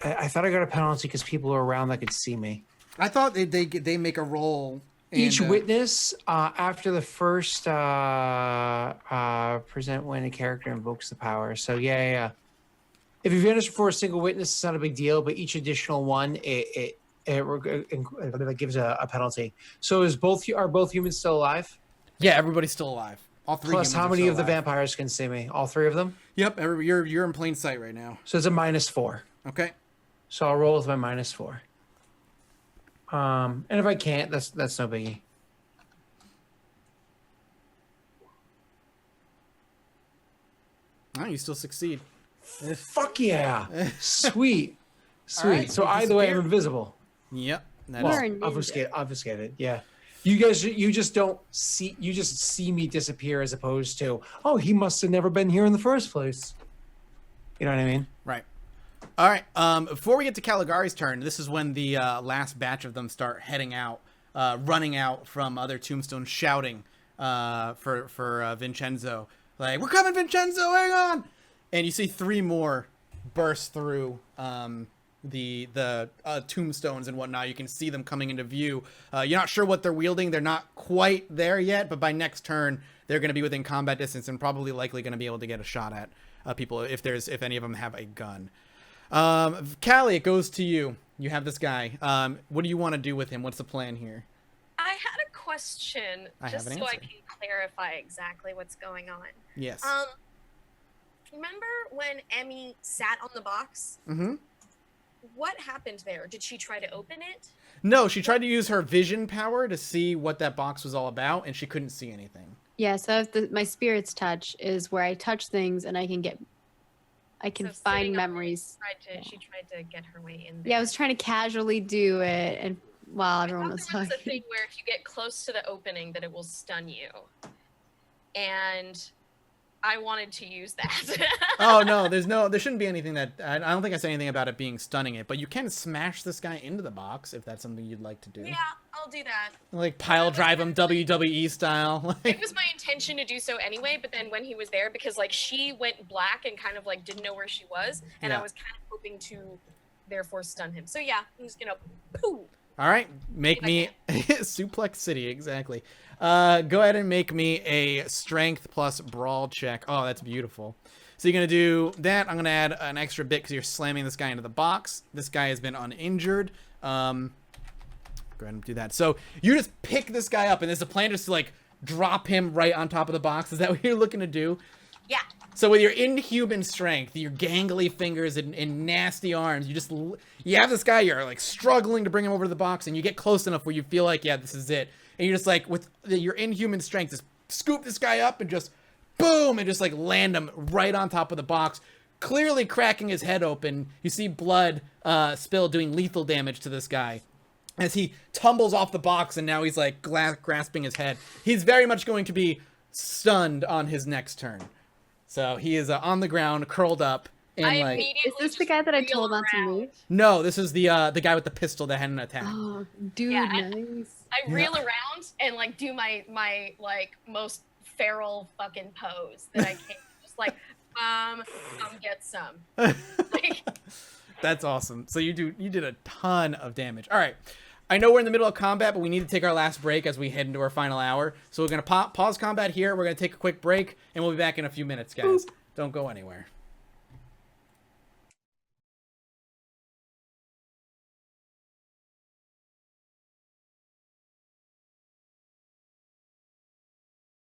I thought I got a penalty because people were around that could see me. I thought they make a roll. Each witness after the first present when a character invokes the power. So yeah. If you vanish before a single witness, it's not a big deal, but each additional one it gives a penalty. So are both humans still alive? Yeah, everybody's still alive. All 3. Plus, how many of the vampires can see me? All 3 of them? Yep, you're in plain sight right now. So it's a -4. Okay. So I'll roll with my -4. And if I can't, that's no biggie. Oh, you still succeed. Fuck yeah! Sweet. Right, so you either way, I'm disappear. invisible. Yep. That Well, is- You're a ninja. obfuscated. Yeah. You just don't see. You just see me disappear as opposed to, oh, he must have never been here in the first place. You know what I mean? Right. All right. Before we get to Caligari's turn, this is when the last batch of them start heading out, running out from other tombstones, shouting for Vincenzo. Like, we're coming, Vincenzo! Hang on! And you see 3 more burst through the tombstones and whatnot. You can see them coming into view. You're not sure what they're wielding. They're not quite there yet, but by next turn, they're going to be within combat distance and probably likely going to be able to get a shot at people if any of them have a gun. Callie, it goes to you. You have this guy. What do you want to do with him? What's the plan here? I had a question I just have an so I answer. can clarify exactly what's going on. Yes. Remember when Emmy sat on the box? Mm-hmm. What happened there? Did she try to open it? No, she tried to use her vision power to see what that box was all about, and she couldn't see anything. Yeah, so if my spirit's touch is where I touch things and I can So find sitting on it, memories. She tried to get her way in there. Yeah, I was trying to casually do it, and while I everyone thought was there was a talking. thing where if you get close to the opening that it will stun you. And I wanted to use that. Oh no, there shouldn't be anything that I don't think I said anything about it being stunning it, but you can smash this guy into the box if that's something you'd like to do. Yeah, I'll do that. Like pile drive him WWE style. It was my intention to do so anyway, but then when he was there, because like she went black and kind of like didn't know where she was, and Yeah. I was kind of hoping to therefore stun him. So yeah, I'm just gonna poo. All right, make me Suplex City, exactly. Go ahead and make me a strength plus brawl check. Oh, that's beautiful. So you're going to do that. I'm going to add an extra bit because you're slamming this guy into the box. This guy has been uninjured. Go ahead and do that. So you just pick this guy up, and there's a plan just to like drop him right on top of the box. Is that what you're looking to do? Yeah. So with your inhuman strength, your gangly fingers and nasty arms, you have this guy, you're like struggling to bring him over to the box, and you get close enough where you feel like, yeah, this is it. And you're just like, with your inhuman strength, just scoop this guy up and just boom, and just like land him right on top of the box, clearly cracking his head open. You see blood spill, doing lethal damage to this guy as he tumbles off the box, and now he's like grasping his head. He's very much going to be stunned on his next turn. So he is on the ground, curled up, and I like. immediately Is this the just guy that I reel told not to around. move? No, this is the guy with the pistol that had an attack. Oh, dude, Yeah, nice. I reel around and like do my like most feral fucking pose that I can. Just like, come get some. Like, That's awesome. So you did a ton of damage. All right. I know we're in the middle of combat, but we need to take our last break as we head into our final hour. So we're going to pause combat here. We're going to take a quick break, and we'll be back in a few minutes, guys. Don't go anywhere.